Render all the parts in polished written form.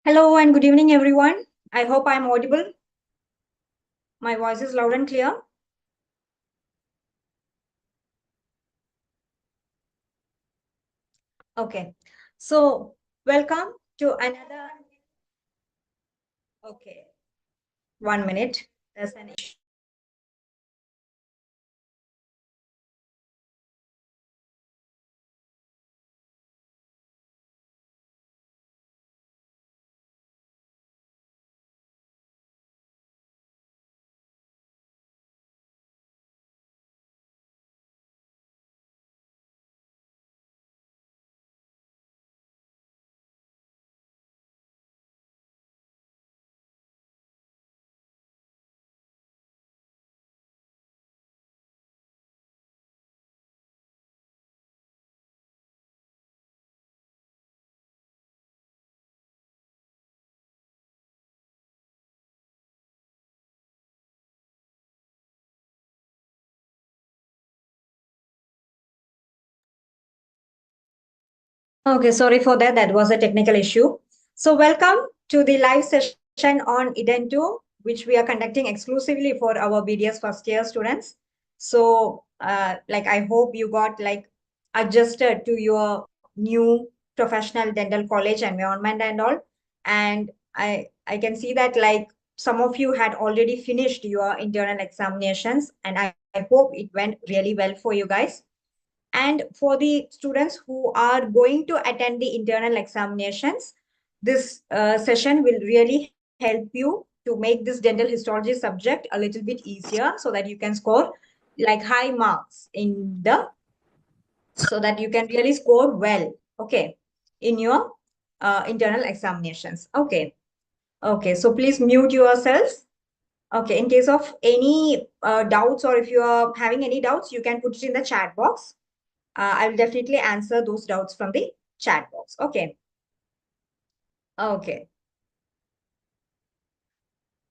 Hello and good evening, everyone. I hope I'm audible. My voice is loud and clear. Okay. So, welcome to another. Okay. 1 minute. There's an issue. Okay, sorry for that. That was a technical issue. So, welcome to the live session on Idento, which we are conducting exclusively for our BDS first year students. So, I hope you got adjusted to your new professional dental college environment and all. And I can see that some of you had already finished your internal examinations, and I hope it went really well for you guys. And for the students who are going to attend the internal examinations, this session will really help you to make this dental histology subject a little bit easier so that you can score high marks in the, so that you can really score well, okay, in your internal examinations. Okay. Okay. So please mute yourselves. Okay. In case of any doubts, or if you are having any doubts, you can put it in the chat box. I will definitely answer those doubts from the chat box. Okay. Okay.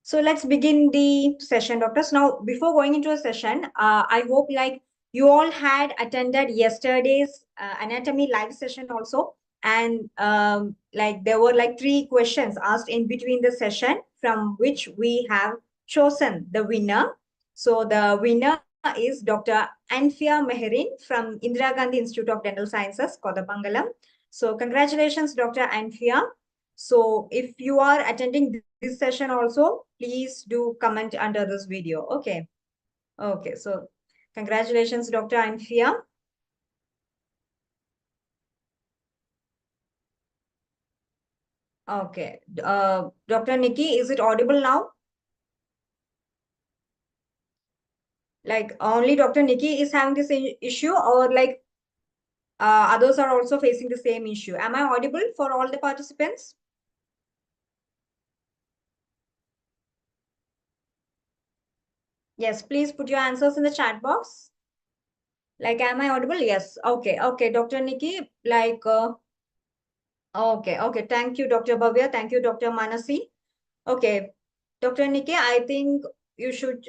So let's begin the session, doctors. Now, before going into a session, I hope you all had attended yesterday's anatomy live session also. And there were three questions asked in between the session, from which we have chosen the winner. So the winner is Dr. Anfia Meherin from Indira Gandhi Institute of Dental Sciences, Kodapangalam. So congratulations, Dr. Anfia. So if you are attending this session also, please do comment under this video. Okay. Okay. So congratulations, Dr. Anfia. Okay. Dr. Nikki, is it audible now? Like only Dr. Nikki is having this issue, or others are also facing the same issue? Am I audible for all the participants? Yes, please put your answers in the chat box. Am I audible? Yes. Okay. Okay. Dr. Nikki, okay. Okay. Thank you, Dr. Bhavya. Thank you, Dr. Manasi. Okay. Dr. Nikki, I think you should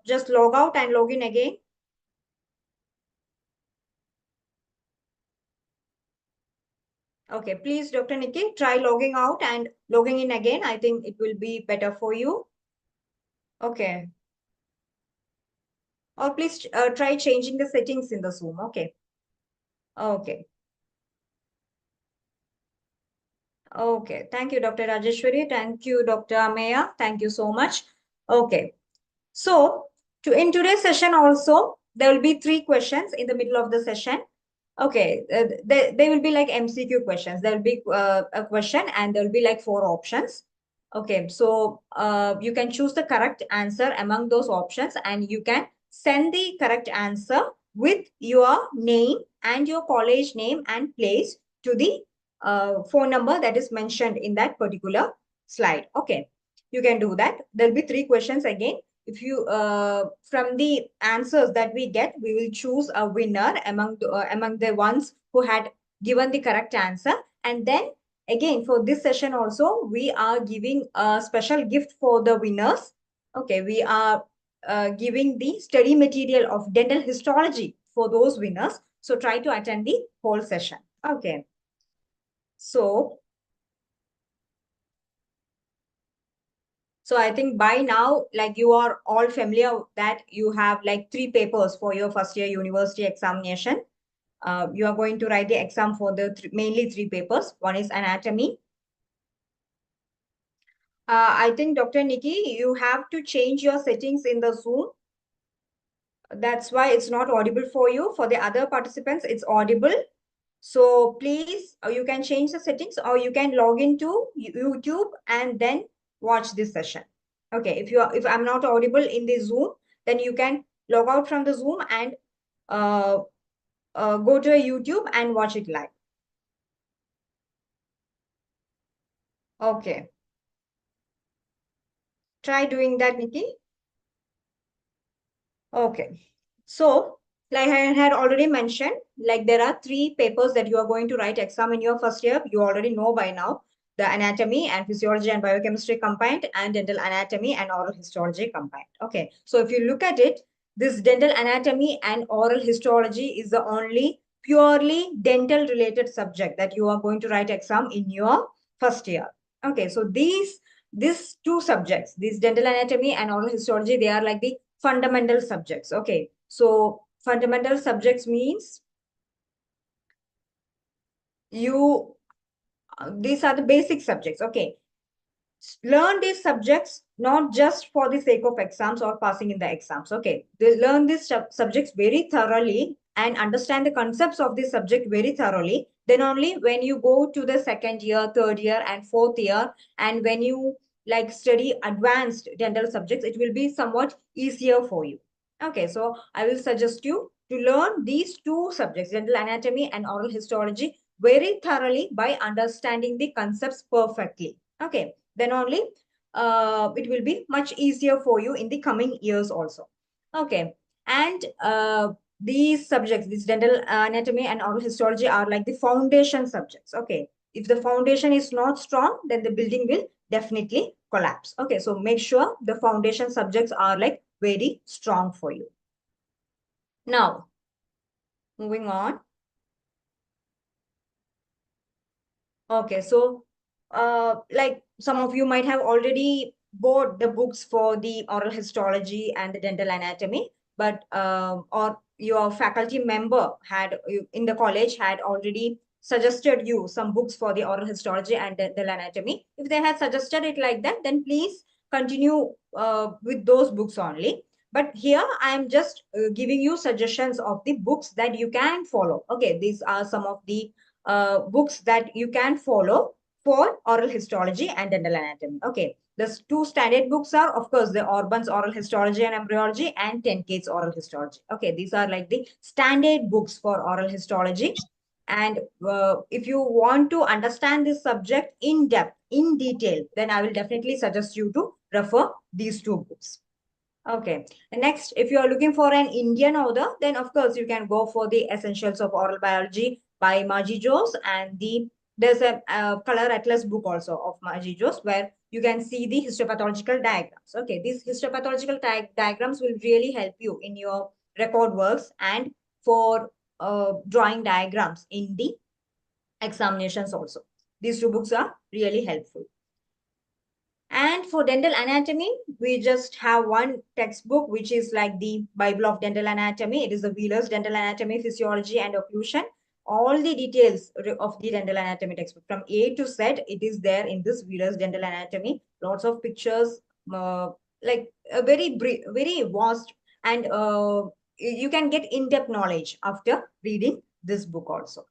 just log out and log in again. Okay. Please, Dr. Nikki, try logging out and logging in again. I think it will be better for you. Okay. Or please try changing the settings in the Zoom. Okay. Okay. Okay. Thank you, Dr. Rajeshwari. Thank you, Dr. Ameya. Thank you so much. Okay. So in today's session also, there will be three questions in the middle of the session. Okay. They will be like MCQ questions. There will be a question and there will be like 4 options. Okay. So you can choose the correct answer among those options, and you can send the correct answer with your name and your college name and place to the phone number that is mentioned in that particular slide. Okay. You can do that. There'll be 3 questions again. If you from the answers that we get, we will choose a winner among the ones who had given the correct answer. And then again, for this session also, we are giving a special gift for the winners. Okay, we are giving the study material of dental histology for those winners. So try to attend the whole session. Okay. So So I think by now, like you are all familiar that you have like 3 papers for your first year university examination. You are going to write the exam for the mainly 3 papers. One is anatomy. I think Dr. Nikki, you have to change your settings in the Zoom. That's why it's not audible for you. For the other participants, it's audible. So please, you can change the settings or you can log into YouTube and then watch this session. Okay, if I'm not audible in the Zoom, then you can log out from the Zoom and uh, go to a YouTube and watch it live. Okay. Try doing that, Nikki. Okay. So, like I had already mentioned, like there are 3 papers that you are going to write exam in your first year. You already know by now the anatomy and physiology and biochemistry combined and dental anatomy and oral histology combined. Okay. So if you look at it, this dental anatomy and oral histology is the only purely dental related subject that you are going to write exam in your first year. Okay. So these 2 subjects, these dental anatomy and oral histology, they are like the fundamental subjects. Okay. So fundamental subjects means these are the basic subjects. Okay. Learn these subjects not just for the sake of exams or passing in the exams. Okay. They learn these subjects very thoroughly and understand the concepts of this subject very thoroughly. Then only when you go to the second year, third year, and fourth year, and when you like study advanced dental subjects, it will be somewhat easier for you. Okay, so I will suggest you to learn these 2 subjects, dental anatomy and oral histology, very thoroughly by understanding the concepts perfectly. Okay, then only it will be much easier for you in the coming years also. Okay, and these subjects, this dental anatomy and oral histology are like the foundation subjects. Okay, if the foundation is not strong, then the building will definitely collapse. Okay, so make sure the foundation subjects are like very strong for you. Now, moving on. Okay, so like some of you might have already bought the books for the oral histology and the dental anatomy, but or your faculty member had in the college had already suggested you some books for the oral histology and dental anatomy. If they had suggested it like that, then please continue with those books only. But here I am just giving you suggestions of the books that you can follow. Okay, these are some of the books that you can follow for oral histology and dental anatomy. Okay, the 2 standard books are, of course, the Orban's Oral Histology and Embryology and Tenkate's Oral Histology. Okay, these are like the standard books for oral histology. And if you want to understand this subject in depth, in detail, then I will definitely suggest you to refer these 2 books. Okay. And next, if you are looking for an Indian author, then of course you can go for the Essentials of Oral Biology by Margie Jose, and there's a color atlas book also of Margie Jose where you can see the histopathological diagrams. Okay, these histopathological diagrams will really help you in your record works and for drawing diagrams in the examinations also. These 2 books are really helpful. And for dental anatomy, we just have one textbook, which is like the Bible of dental anatomy. It is the Wheeler's Dental Anatomy, Physiology, and Occlusion. All the details of the dental anatomy textbook from A to Z, it is there in this Wheeler's Dental Anatomy. Lots of pictures, like a very brief, very vast, and you can get in-depth knowledge after reading this book also.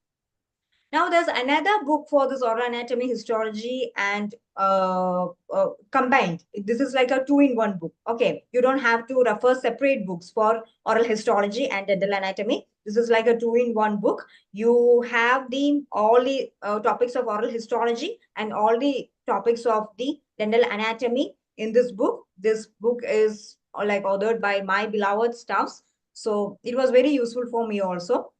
Now there's another book for this oral anatomy, histology, and combined. This is like a 2-in-1 book. Okay, you don't have to refer separate books for oral histology and dental anatomy. This is like a 2-in-1 book. You have all the topics of oral histology and all the topics of the dental anatomy in this book. This book is like authored by my beloved staffs. So it was very useful for me also.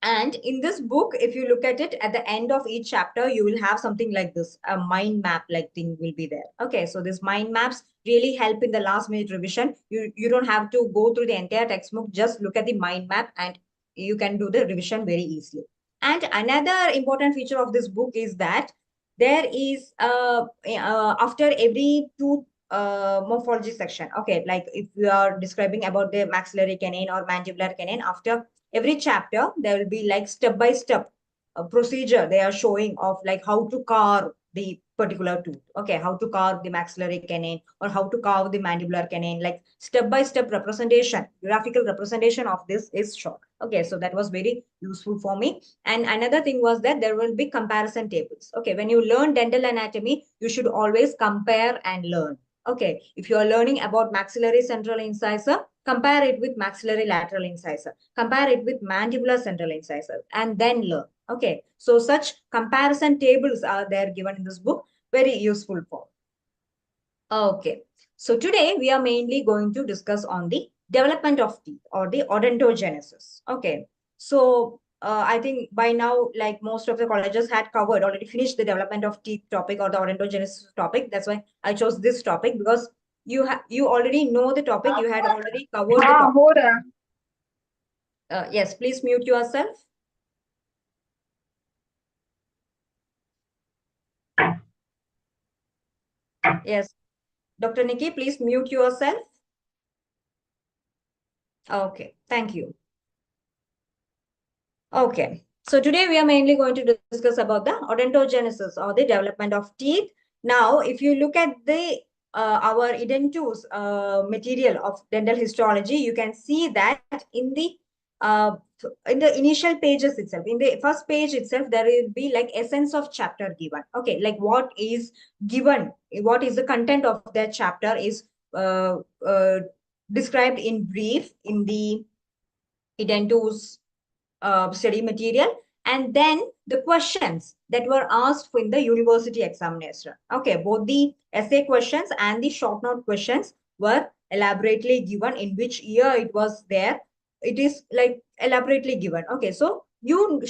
And in this book, if you look at it, at the end of each chapter, you will have something like this, a mind map like thing will be there. Okay, so these mind maps really help in the last minute revision. You don't have to go through the entire textbook, just look at the mind map and you can do the revision very easily. And another important feature of this book is that there is, after every morphology section. Okay, like if we are describing about the maxillary canine or mandibular canine, after every chapter, there will be like step-by-step procedure they are showing of like how to carve the particular tooth. Okay, how to carve the maxillary canine or how to carve the mandibular canine, like step-by-step representation, graphical representation of this is shown. Okay, so that was very useful for me. And another thing was that there will be comparison tables. Okay, when you learn dental anatomy, you should always compare and learn. Okay, if you are learning about maxillary central incisor, compare it with maxillary lateral incisor, compare it with mandibular central incisor, and then learn. Okay, so such comparison tables are there given in this book, very useful for. Okay, so today we are mainly going to discuss on the development of teeth or the odontogenesis. Okay, so I think by now, like most of the colleges had covered, already finished the development of teeth topic or the odontogenesis topic. That's why I chose this topic, because you already know the topic, you had already covered the topic. Yes, please mute yourself. Yes, Dr. Nikki, please mute yourself. Okay, thank you. Okay, so today we are mainly going to discuss about the odontogenesis or the development of teeth. Now, if you look at the our Identu's material of dental histology, you can see that uh, in the initial pages itself, in the first page itself, there will be like essence of chapter given. Okay, like what is given, what is the content of that chapter is uh, uh, described in brief in the Identu's study material, and then the questions that were asked in the university examination. Okay, both the essay questions and the short note questions were elaborately given, in which year it was there. It is like elaborately given. Okay, so you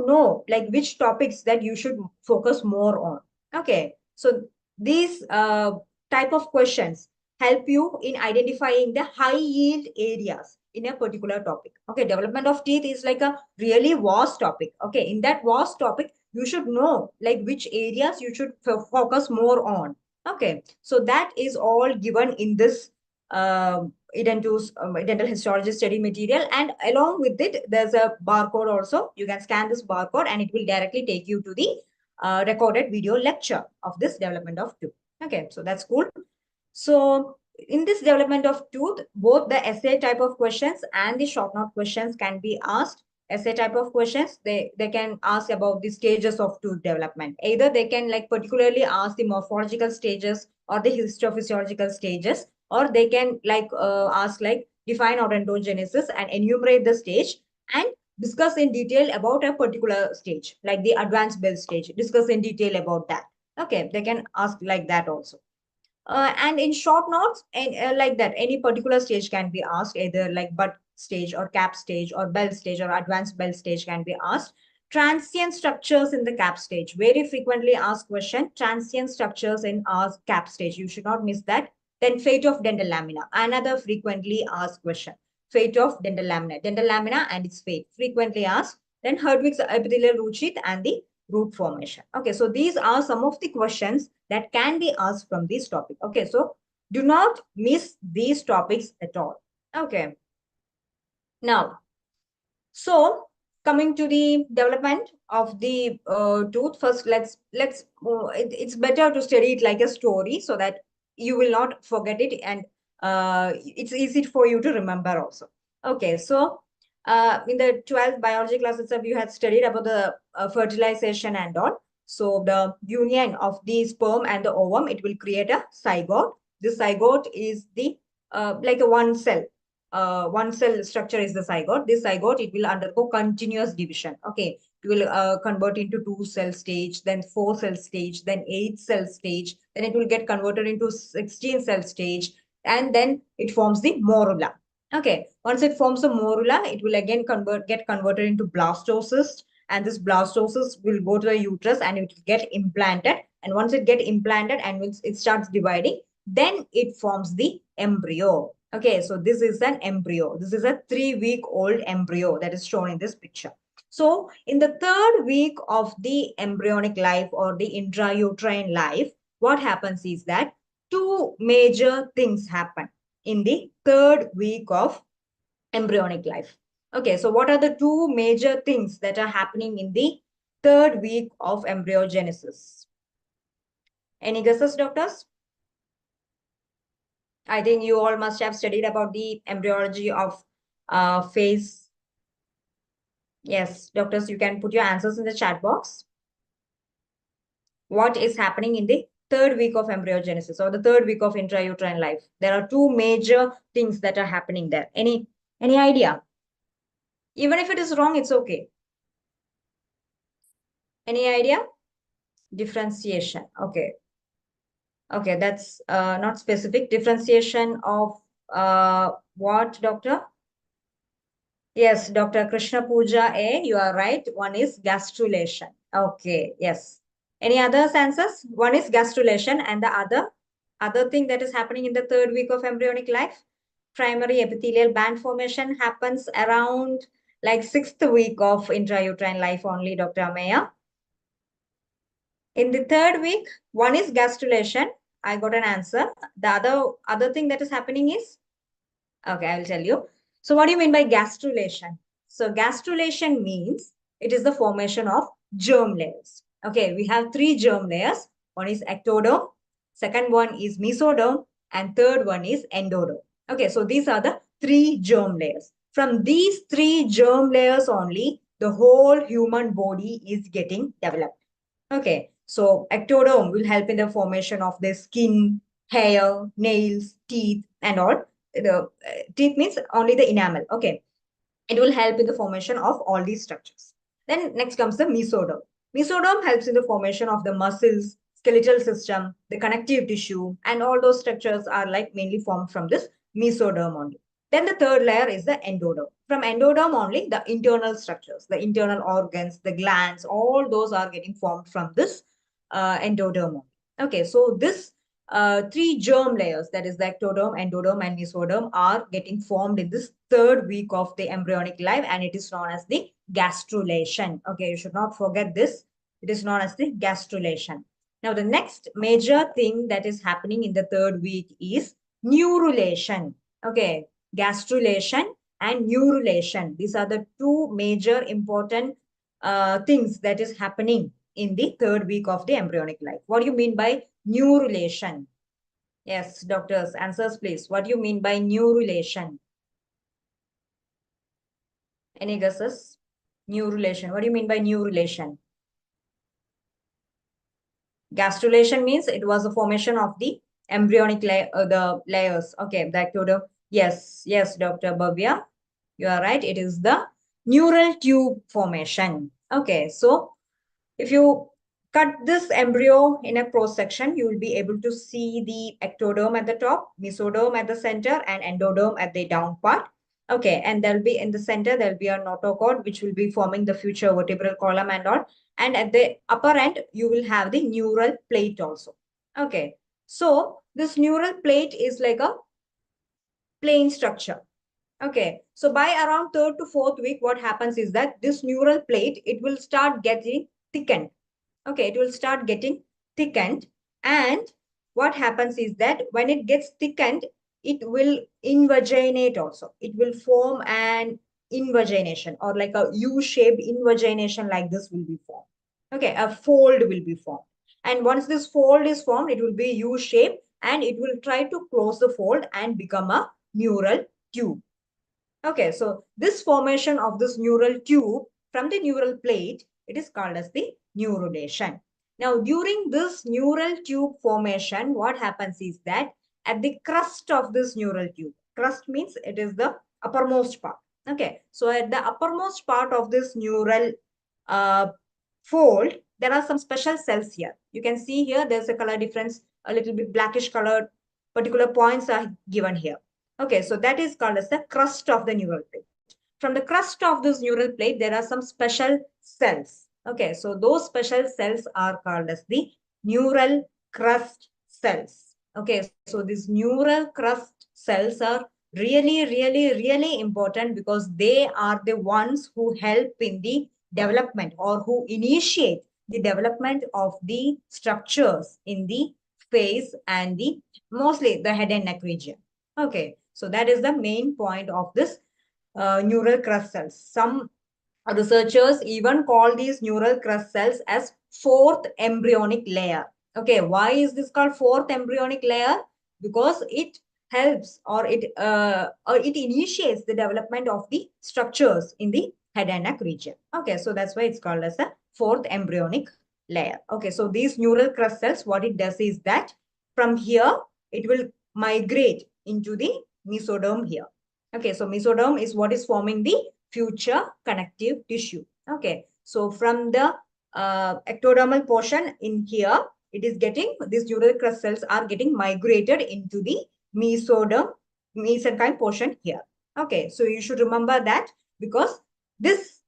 know like which topics that you should focus more on. Okay, so these type of questions help you in identifying the high yield areas in a particular topic. Okay, development of teeth is like a really vast topic. Okay, in that vast topic, you should know like which areas you should focus more on. Okay, so that is all given in this dental histology study material, and along with it, there's a barcode also. You can scan this barcode and it will directly take you to the recorded video lecture of this development of tooth. Okay, so that's cool. So in this development of tooth, both the essay type of questions and the short note questions can be asked. Essay type of questions, they can ask about the stages of tooth development. Either they can like particularly ask the morphological stages or the histophysiological stages, or they can like ask like define odontogenesis and enumerate the stage and discuss in detail about a particular stage, like the advanced bell stage, discuss in detail about that. Okay, they can ask like that also. And in short notes, and like that, any particular stage can be asked, either like bud stage or cap stage or bell stage or advanced bell stage can be asked. Transient structures in the cap stage, very frequently asked question. Transient structures in our cap stage, you should not miss that. Then fate of dental lamina, another frequently asked question. Fate of dental lamina and its fate, frequently asked. Then Herdwick's epithelial root sheath and the root formation. Okay, so these are some of the questions that can be asked from this topic. Okay, so do not miss these topics at all. Okay. Now, so coming to the development of the tooth, first it's better to study it like a story so that you will not forget it, and it's easy for you to remember also. Okay, so in the 12th biology class itself, you had studied about the fertilization and all. So the union of the sperm and the ovum, it will create a zygote. This zygote is the like a one cell structure is the zygote. This zygote, it will undergo continuous division. Okay, it will convert into 2-cell stage, then 4-cell stage, then 8-cell stage, then it will get converted into 16-cell stage, and then it forms the morula. Okay, once it forms the morula, it will again get converted into blastocyst, and this blastocyst will go to the uterus and it will get implanted. And once it get implanted and once it starts dividing, then it forms the embryo. Okay, so this is an embryo. This is a 3-week-old embryo that is shown in this picture. So in the 3rd week of the embryonic life or the intrauterine life, what happens is that two major things happen in the third week of embryonic life. Okay, so what are the two major things that are happening in the third week of embryogenesis? Any guesses, doctors? I think you all must have studied about the embryology of phase. Yes, doctors, you can put your answers in the chat box. What is happening in the third week of embryogenesis or the third week of intrauterine life? There are two major things that are happening there. Any idea? Even if it is wrong, it's okay. Any idea? Differentiation. Okay. Okay, that's not specific. Differentiation of what, doctor? Yes, Dr. Krishna Pooja A, you are right. One is gastrulation. Okay, yes. Any other answers? One is gastrulation and the other thing that is happening in the third week of embryonic life, primary epithelial band formation happens around like 6th week of intrauterine life only, Dr. Ameya. In the third week, one is gastrulation. I got an answer. The other thing that is happening is, okay, I will tell you. So what do you mean by gastrulation? So gastrulation means it is the formation of germ layers. Okay, we have three germ layers. One is ectoderm, second one is mesoderm, and third one is endoderm. Okay, so these are the three germ layers. From these three germ layers only, the whole human body is getting developed. Okay, so ectoderm will help in the formation of the skin, hair, nails, teeth, and all. The teeth means only the enamel. Okay, it will help in the formation of all these structures. Then next comes the mesoderm. Mesoderm helps in the formation of the muscles, skeletal system, the connective tissue, and all those structures are like mainly formed from this mesoderm only. Then the third layer is the endoderm. From endoderm only, the internal structures, the internal organs, the glands, all those are getting formed from this endoderm. Okay, so this three germ layers, that is the ectoderm, endoderm, and mesoderm, are getting formed in this third week of the embryonic life, and it is known as the gastrulation. Okay, you should not forget this. It is known as the gastrulation. Now, the next major thing that is happening in the third week is neurulation. Okay, gastrulation and neurulation. These are the two major important things that is happening in the third week of the embryonic life. What do you mean by neurulation? Yes, doctors, answers please. What do you mean by neurulation? Any guesses? Neurulation. What do you mean by neurulation? Gastrulation means it was the formation of the embryonic the layers. Okay, the ectoderm. Yes, Dr. Bhavya, you are right. It is the neural tube formation. Okay, so if you cut this embryo in a cross section, you will be able to see the ectoderm at the top, mesoderm at the center, and endoderm at the down part. Okay, and there'll be in the center, there'll be a notochord, which will be forming the future vertebral column and all. And at the upper end, you will have the neural plate also. Okay, so this neural plate is like a plain structure. Okay, so by around third to fourth week, what happens is that this neural plate, it will start getting thickened. Okay, it will start getting thickened. And what happens is that when it gets thickened, it will invaginate also. It will form an invagination or like a U-shaped invagination like this will be formed. Okay, a fold will be formed. And once this fold is formed, it will be U-shaped and it will try to close the fold and become a neural tube. Okay, so this formation of this neural tube from the neural plate, it is called as the neurulation. Now, during this neural tube formation, what happens is that at the crust of this neural tube, crust means it is the uppermost part. Okay, so at the uppermost part of this neural fold, there are some special cells here. You can see here, there's a color difference, a little bit blackish colored, particular points are given here. Okay, so that is called as the crust of the neural plate. From the crust of this neural plate, there are some special cells. Okay, so those special cells are called as the neural crust cells. Okay, so these neural crust cells are really important because they are the ones who help in the development or who initiate the development of the structures in the face, and mostly the head and neck region. Okay, so that is the main point of this neural crust cells. Some researchers even call these neural crust cells as fourth embryonic layer. Okay, why is this called fourth embryonic layer? Because it helps, or it initiates the development of the structures in the head and neck region. Okay, so that's why it's called as a fourth embryonic layer. Okay, so these neural crust cells, what it does is that from here it will migrate into the mesoderm here. Okay, so mesoderm is what is forming the future connective tissue. Okay, so from the ectodermal portion in here, it is getting, these neural crust cells are getting migrated into the mesenchyme portion here. Okay, so you should remember that, because this,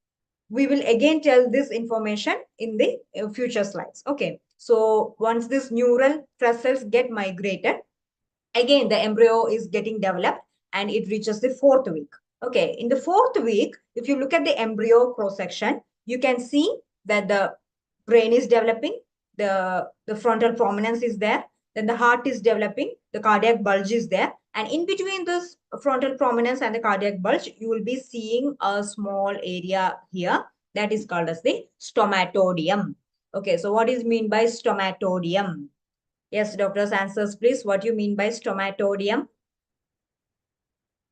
we will again tell this information in the future slides. Okay, so once this neural crust cells get migrated, again the embryo is getting developed and it reaches the fourth week. Okay, in the fourth week, if you look at the embryo cross section, you can see that the brain is developing, the frontal prominence is there, then the heart is developing, the cardiac bulge is there, and in between this frontal prominence and the cardiac bulge, you will be seeing a small area here that is called as the stomatodium. Okay, so what is mean by stomatodium? Yes, doctors, answers please. What do you mean by stomatodium?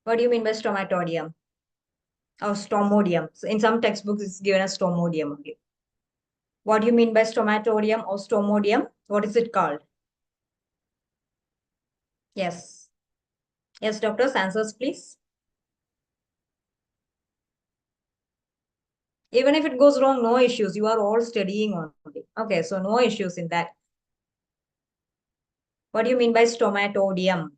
What do you mean by stomatodium? Or stomodium? So in some textbooks, it's given as stomodium only. What do you mean by stomatodium or stomodium? What is it called? Yes. Yes, doctors, answers please. Even if it goes wrong, no issues. You are all studying only. Okay, so no issues in that. What do you mean by stomatodium?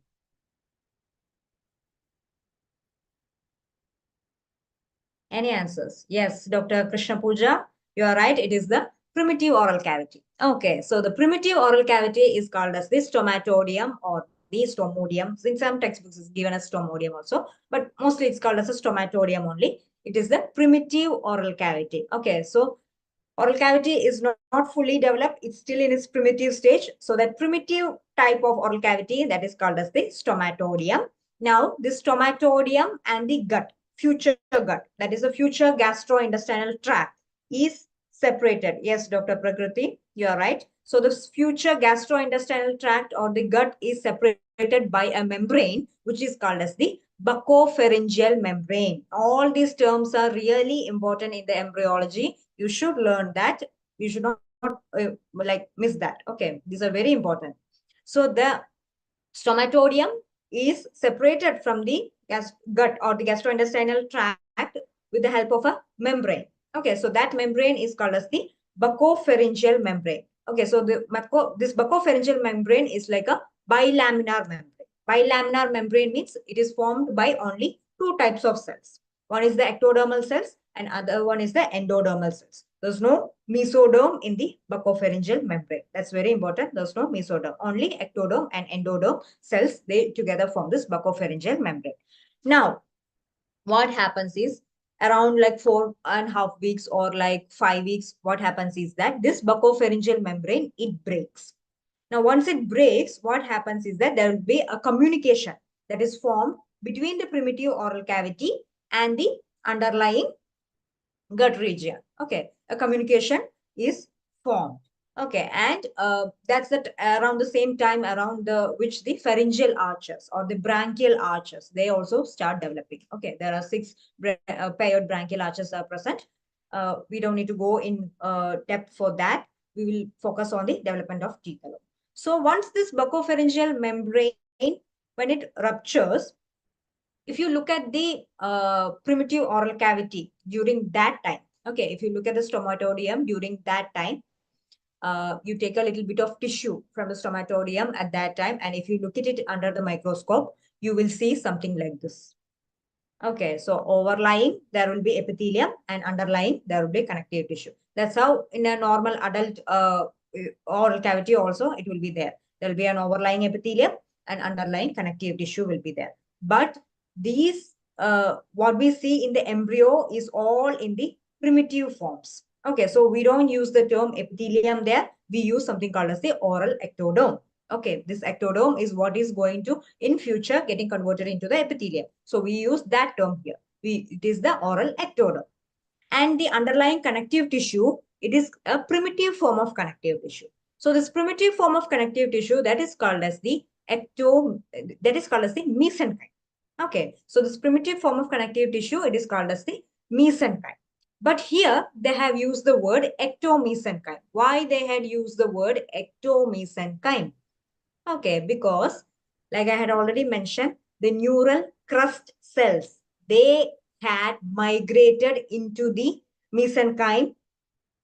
Any answers? Yes, Dr. Krishna Pooja, you are right. It is the primitive oral cavity. Okay, so the primitive oral cavity is called as the stomatodium or the stomodium. In some textbooks, it's given as stomodium also, but mostly it's called as a stomatodium only. It is the primitive oral cavity. Okay, so oral cavity is not fully developed. It's still in its primitive stage. So that primitive type of oral cavity, that is called as the stomatodium. Now, this stomatodium and the gut, future gut, that is the future gastrointestinal tract, is separated. Yes, Dr. Prakriti, you are right. So this future gastrointestinal tract or the gut is separated by a membrane, which is called as the buccopharyngeal membrane. All these terms are really important in the embryology. You should learn that. You should not like miss that. Okay, these are very important. So the stomatodium is separated from the gut or the gastrointestinal tract with the help of a membrane. Okay, so that membrane is called as the buccopharyngeal membrane. Okay, so this buccopharyngeal membrane is like a bilaminar membrane. Bilaminar membrane means it is formed by only two types of cells. One is the ectodermal cells and other one is the endodermal cells. There's no mesoderm in the buccopharyngeal membrane. That's very important. There's no mesoderm. Only ectoderm and endoderm cells, they together form this buccopharyngeal membrane. Now, what happens is around like 4.5 weeks or like 5 weeks, what happens is that this buccopharyngeal membrane, it breaks. Now, once it breaks, what happens is that there will be a communication that is formed between the primitive oral cavity and the underlying gut region. Okay, a communication is formed. Okay, and that's that around the same time around the which the pharyngeal arches or the branchial arches, they also start developing. Okay, there are 6 paired branchial arches are present. We don't need to go in depth for that. We will focus on the development of teeth alone. So once this buccopharyngeal membrane, when it ruptures, if you look at the primitive oral cavity during that time, okay, if you look at the stomatodium during that time, you take a little bit of tissue from the stomatodium at that time, and if you look at it under the microscope, you will see something like this. Okay, so overlying, there will be epithelium, and underlying, there will be connective tissue. That's how in a normal adult oral cavity also, it will be there. There will be an overlying epithelium and underlying connective tissue will be there. But these, what we see in the embryo is all in the primitive forms. Okay, so we don't use the term epithelium there. We use something called as the oral ectoderm. Okay, this ectoderm is what is going to in future getting converted into the epithelium. So we use that term here. It is the oral ectoderm. And the underlying connective tissue, it is a primitive form of connective tissue. So this primitive form of connective tissue, that is called as the mesenchyme. Okay, so this primitive form of connective tissue, it is called as the mesenchyme. But here they have used the word ectomesenchyme. Why they had used the word ectomesenchyme? Okay, because like I had already mentioned, the neural crust cells, they had migrated into the mesenchyme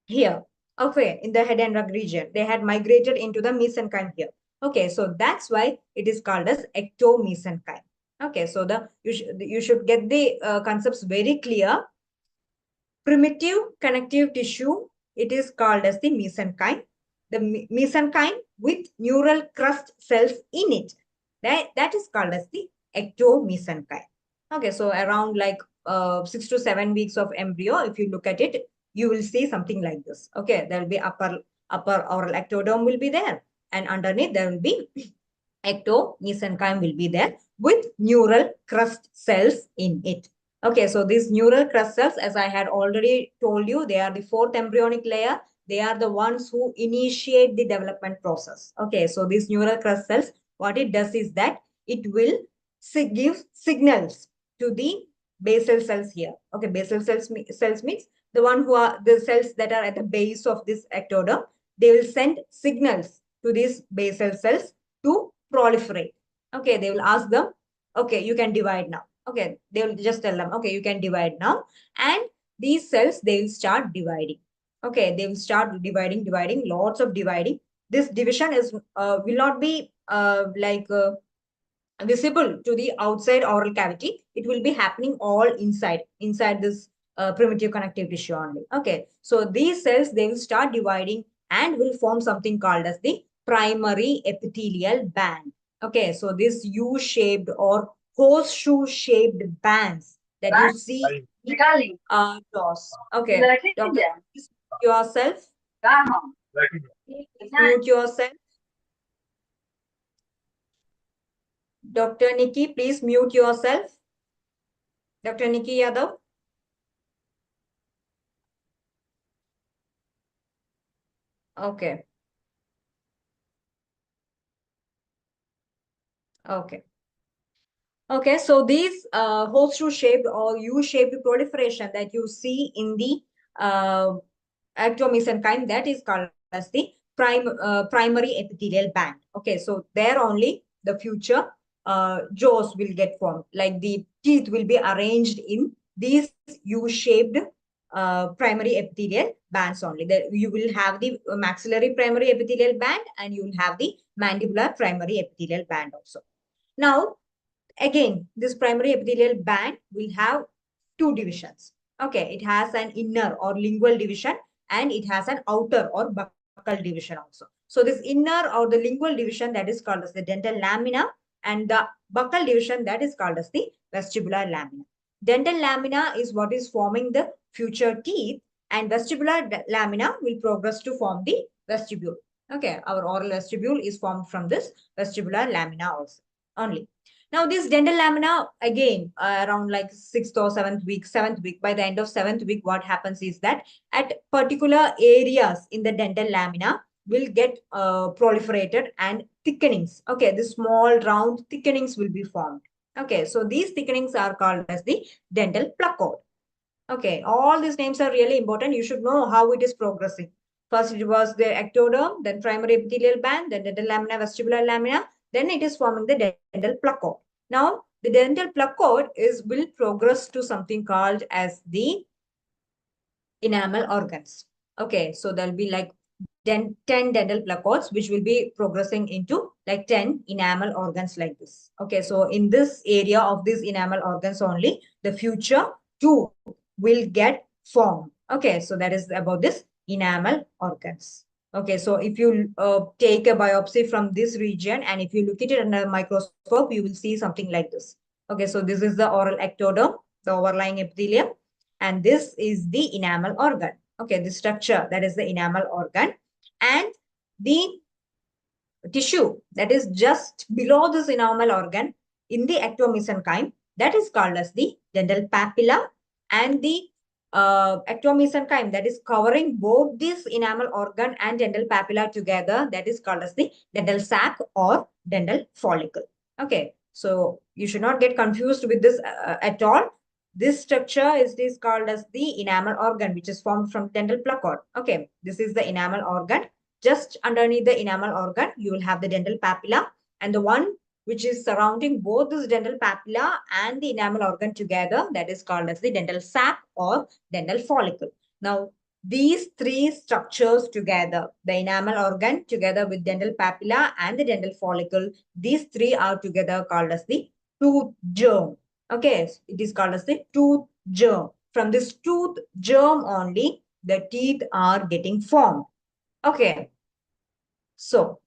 here. Okay, in the head and neck region, they had migrated into the mesenchyme here. Okay, so that's why it is called as ectomesenchyme. Okay, so you should get the concepts very clear. Primitive connective tissue, it is called as the mesenchyme. The mesenchyme with neural crust cells in it, that is called as the ectomesenchyme. Okay, so around like 6 to 7 weeks of embryo, if you look at it, you will see something like this. Okay, there will be upper oral ectoderm will be there, and underneath there will be ectomesenchyme will be there with neural crust cells in it. Okay, so these neural crust cells, as I had already told you, they are the fourth embryonic layer. They are the ones who initiate the development process. Okay, so these neural crust cells, what it does is that it will give signals to the basal cells here. Okay, basal cells means the one who are the cells that are at the base of this ectoderm. They will send signals to these basal cells to proliferate. Okay, they will ask them, okay, you can divide now. Okay, they will just tell them, okay, you can divide now. And these cells, they will start dividing. Okay, they will start dividing, lots of dividing. This division is will not be visible to the outside oral cavity. It will be happening all inside this primitive connective tissue only. Okay, so these cells, they will start dividing and will form something called as the primary epithelial band. Okay, so this U-shaped or horseshoe-shaped bands that you see jaws. Okay, doctor, please mute yourself. Please mute yourself. Dr. Nikki, please mute yourself. Dr. Nikki Yadav. Okay. Okay. Okay, so these horseshoe-shaped or U-shaped proliferation that you see in the ectomesenchyme, that is called as the primary epithelial band. Okay, so there only the future jaws will get formed, like the teeth will be arranged in these U-shaped primary epithelial bands only. That you will have the maxillary primary epithelial band and you will have the mandibular primary epithelial band also. Now, again, this primary epithelial band will have two divisions. Okay, it has an inner or lingual division and it has an outer or buccal division also. So this inner or the lingual division, that is called as the dental lamina, and the buccal division, that is called as the vestibular lamina. Dental lamina is what is forming the future teeth, and vestibular lamina will progress to form the vestibule. Okay, our oral vestibule is formed from this vestibular lamina also only. Now, this dental lamina, again, around like 7th week, by the end of 7th week, what happens is that at particular areas in the dental lamina will get proliferated and thickenings. Okay, the small round thickenings will be formed. Okay, so these thickenings are called as the dental placode. Okay, all these names are really important. You should know how it is progressing. First, it was the ectoderm, then primary epithelial band, then dental lamina, vestibular lamina, then it is forming the dental placode. Now, the dental placode will progress to something called as the enamel organs. Okay, so there'll be like 10 dental placodes, which will be progressing into like 10 enamel organs like this. Okay, so in this area of these enamel organs only, the future tooth will get formed. Okay, so that is about this enamel organs. Okay, so if you take a biopsy from this region and if you look at it under a microscope, you will see something like this. Okay, so this is the oral ectoderm, the overlying epithelium, and this is the enamel organ. Okay, the structure, that is the enamel organ. And the tissue that is just below this enamel organ in the ectomesenchyme, that is called as the dental papilla, and the ectomesenchyme that is covering both this enamel organ and dental papilla together, that is called as the dental sac or dental follicle. Okay, so you should not get confused with this at all. This structure is called as the enamel organ, which is formed from dental plaque. Okay, this is the enamel organ. Just underneath the enamel organ, you will have the dental papilla, and the one which is surrounding both this dental papilla and the enamel organ together, that is called as the dental sac or dental follicle. Now, these three structures together, the enamel organ together with dental papilla and the dental follicle, these three are together called as the tooth germ. Okay, it is called as the tooth germ. From this tooth germ only, the teeth are getting formed. Okay, so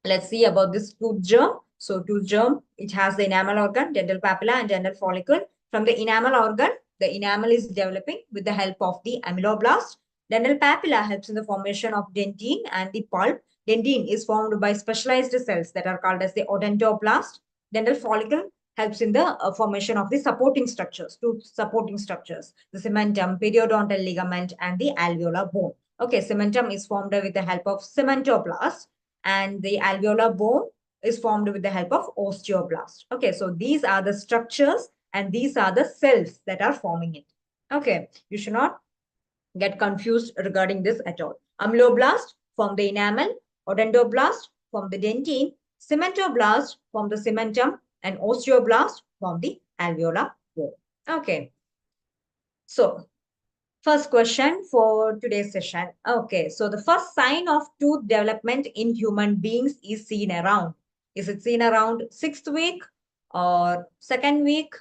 let's see about this tooth germ. So tooth germ, it has the enamel organ, dental papilla, and dental follicle. From the enamel organ, the enamel is developing with the help of the amyloblast. Dental papilla helps in the formation of dentine and the pulp. Dentine is formed by specialized cells that are called as the odontoblast. Dental follicle helps in the formation of the supporting structures, tooth supporting structures, the cementum, periodontal ligament, and the alveolar bone. Okay, cementum is formed with the help of cementoblast, and the alveolar bone is formed with the help of osteoblast. Okay, so these are the structures and these are the cells that are forming it. Okay, you should not get confused regarding this at all. Amyloblast form the enamel, odontoblast form the dentine, cementoblast form the cementum, and osteoblast form the alveolar bone. Okay, so first question for today's session. Okay, so the first sign of tooth development in human beings is seen around. Is it seen around 6th week or 2nd week?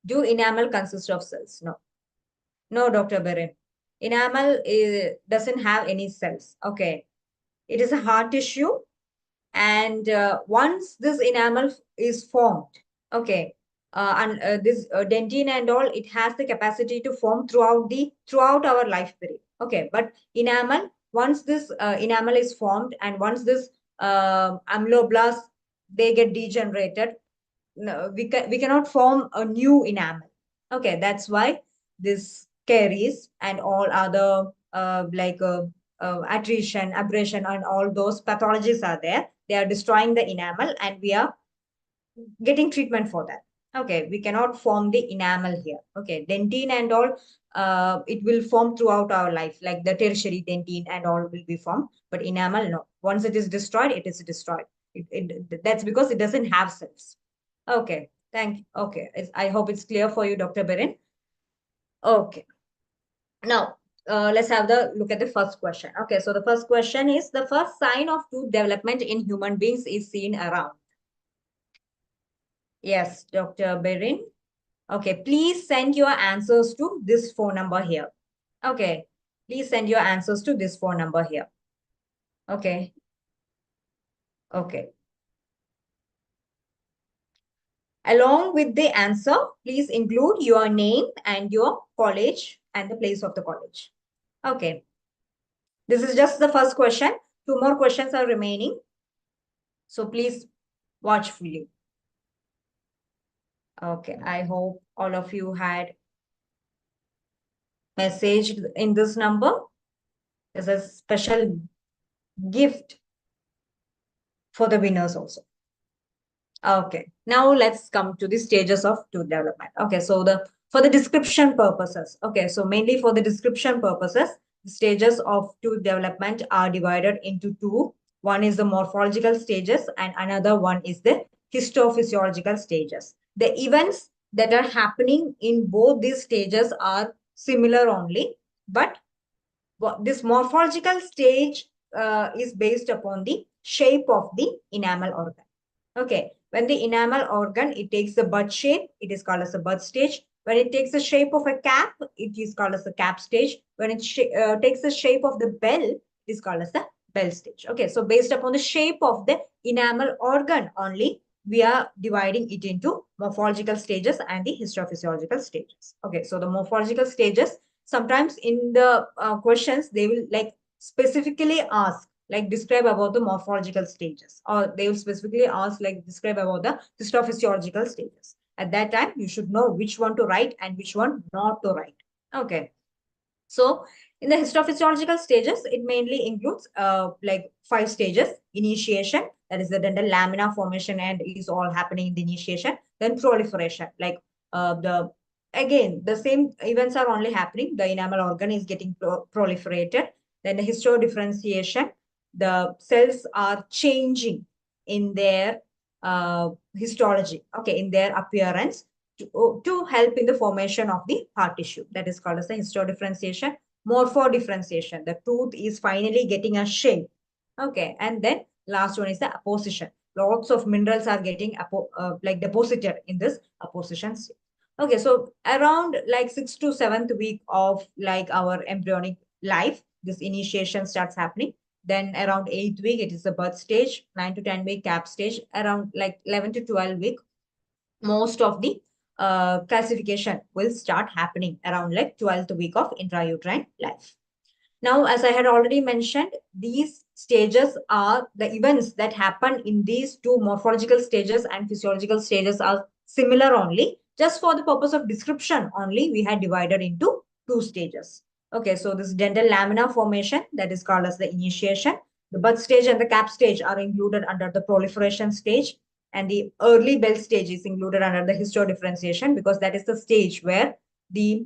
Do enamel consist of cells? No. No, Dr. Berin. Enamel doesn't have any cells. Okay. It is a hard tissue. And once this enamel is formed, okay, and this dentine and all, it has the capacity to form throughout our life period. Okay, but enamel, once this enamel is formed and once this amyloblasts, they get degenerated, no, we cannot form a new enamel. Okay, that's why this caries and all other attrition, abrasion, and all those pathologies are there. They are destroying the enamel and we are getting treatment for that. Okay, we cannot form the enamel here. Okay, dentine and all, it will form throughout our life, like the tertiary dentine and all will be formed, but enamel, no. Once it is destroyed, it is destroyed. That's because it doesn't have cells. Okay, thank you. Okay, I hope it's clear for you, Dr. Berin. Okay, now let's have the look at the first question. Okay, so the first question is, the first sign of tooth development in human beings is seen around. Yes, Dr. Berin. Okay, please send your answers to this phone number here. Okay, please send your answers to this phone number here. Okay. Okay. Along with the answer, please include your name and your college and the place of the college. Okay. This is just the first question. 2 more questions are remaining. So please watch fully. Okay. I hope all of you had messaged in this number. There's a special gift for the winners also. Okay, now let's come to the stages of tooth development. Okay, so for the description purposes. Okay, so mainly for the description purposes, the stages of tooth development are divided into 2. One is the morphological stages and another one is the histophysiological stages. The events that are happening in both these stages are similar only, but this morphological stage is based upon the shape of the enamel organ. Okay, when the enamel organ, it takes the bud shape, it is called as a bud stage. When it takes the shape of a cap, it is called as a cap stage. When it takes the shape of the bell, it is called as the bell stage. Okay, so based upon the shape of the enamel organ only, we are dividing it into morphological stages and the histophysiological stages. Okay, so the morphological stages, sometimes in the questions, they will like specifically ask like describe about the morphological stages, or they will specifically ask like describe about the histophysiological stages. At that time, you should know which one to write and which one not to write. Okay. So in the histophysiological stages, it mainly includes like 5 stages. Initiation, that is the dental lamina formation and is all happening in the initiation. Then proliferation, like again, the same events are only happening. The enamel organ is getting proliferated. Then the histodifferentiation, the cells are changing in their histology, okay, in their appearance to help in the formation of the hard tissue. That is called as the histodifferentiation. Morphodifferentiation, the tooth is finally getting a shape. Okay, and then last one is the apposition. Lots of minerals are getting like deposited in this apposition state. Okay, so around like 6th to 7th week of like our embryonic life, this initiation starts happening. Then around 8th week, it is the birth stage. 9 to 10 week cap stage. Around like 11 to 12 week, most of the calcification will start happening around like 12th week of intrauterine life. Now, as I had already mentioned, these stages are the events that happen in these two morphological stages and physiological stages are similar only. Just for the purpose of description only, we had divided into 2 stages. Okay, so this dental lamina formation, that is called as the initiation. The birth stage and the cap stage are included under the proliferation stage. And the early bell stage is included under the histodifferentiation, because that is the stage where the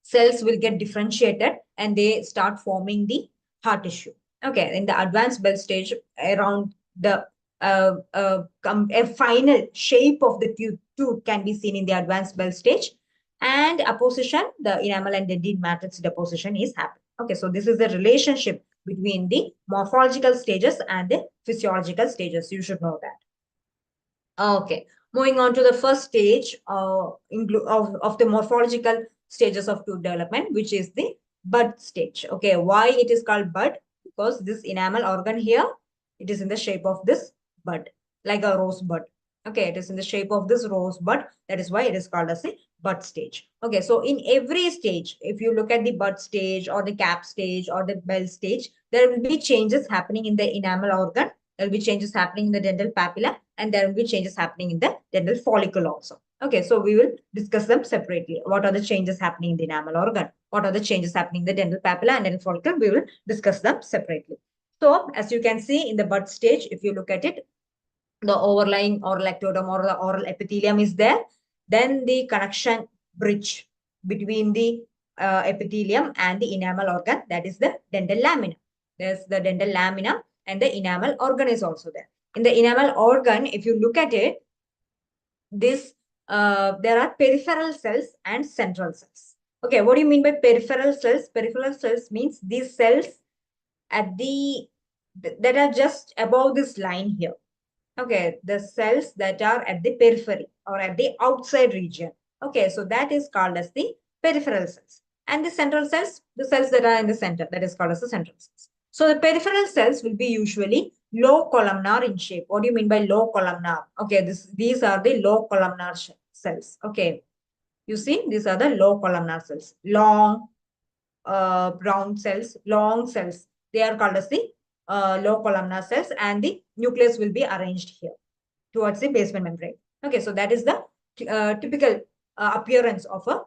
cells will get differentiated and they start forming the hard tissue. Okay, in the advanced bell stage, around the a final shape of the tooth can be seen in the advanced bell stage. And apposition, the enamel and dentine matrix deposition is happening. Okay, so this is the relationship between the morphological stages and the physiological stages. You should know that. Okay, moving on to the first stage of the morphological stages of tooth development, which is the bud stage. Okay, why it is called bud? Because this enamel organ here, it is in the shape of this bud, like a rose bud. Okay, it is in the shape of this rose bud. That is why it is called as the bud stage. Okay, so in every stage, if you look at the bud stage or the cap stage or the bell stage, there will be changes happening in the enamel organ. There will be changes happening in the dental papilla, and there will be changes happening in the dental follicle also. Okay, so we will discuss them separately. What are the changes happening in the enamel organ? What are the changes happening in the dental papilla and dental follicle? We will discuss them separately. So, as you can see in the bud stage, if you look at it, the overlying oral ectoderm or the oral epithelium is there. Then the connection bridge between the epithelium and the enamel organ, that is the dental lamina. There's the dental lamina and the enamel organ is also there. In the enamel organ, if you look at it, there are peripheral cells and central cells. Okay, what do you mean by peripheral cells? Peripheral cells means these cells that are just above this line here. Okay, the cells that are at the periphery or at the outside region. Okay, so that is called as the peripheral cells. And the central cells, the cells that are in the center, that is called as the central cells. So the peripheral cells will be usually low columnar in shape. What do you mean by low columnar? Okay, these are the low columnar cells. Okay, you see, these are the low columnar cells. Long, brown cells, long cells. They are called as the low columnar cells, and the nucleus will be arranged here towards the basement membrane. Okay, so that is the typical appearance of a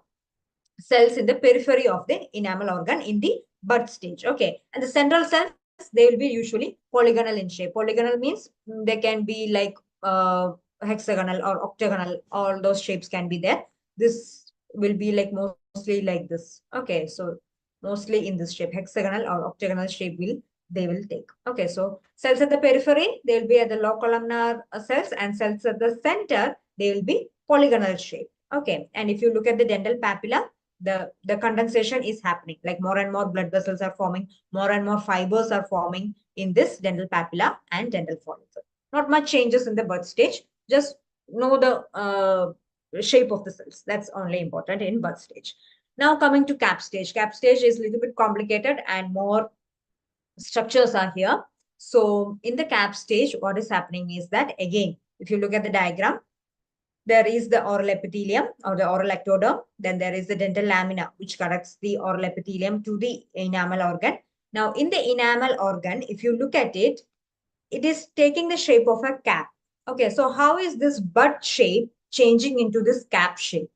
cells in the periphery of the enamel organ in the bud stage. Okay, and the central cells, they will be usually polygonal in shape. Polygonal means they can be like hexagonal or octagonal. All those shapes can be there. This will be like mostly like this. Okay, so mostly in this shape, hexagonal or octagonal shape they will take. Okay, so cells at the periphery, they will be at the low columnar cells, and cells at the center, they will be polygonal shape. Okay, and if you look at the dental papilla, the condensation is happening, like more and more blood vessels are forming, more and more fibers are forming in this dental papilla and dental follicle. Not much changes in the birth stage, just know the shape of the cells. That's only important in birth stage. Now coming to cap stage. Cap stage is a little bit complicated and more structures are here. So in the cap stage, what is happening is that, again, if you look at the diagram, there is the oral epithelium or the oral ectoderm. Then there is the dental lamina, which connects the oral epithelium to the enamel organ. Now, in the enamel organ, if you look at it, it is taking the shape of a cap. Okay, so how is this bud shape changing into this cap shape?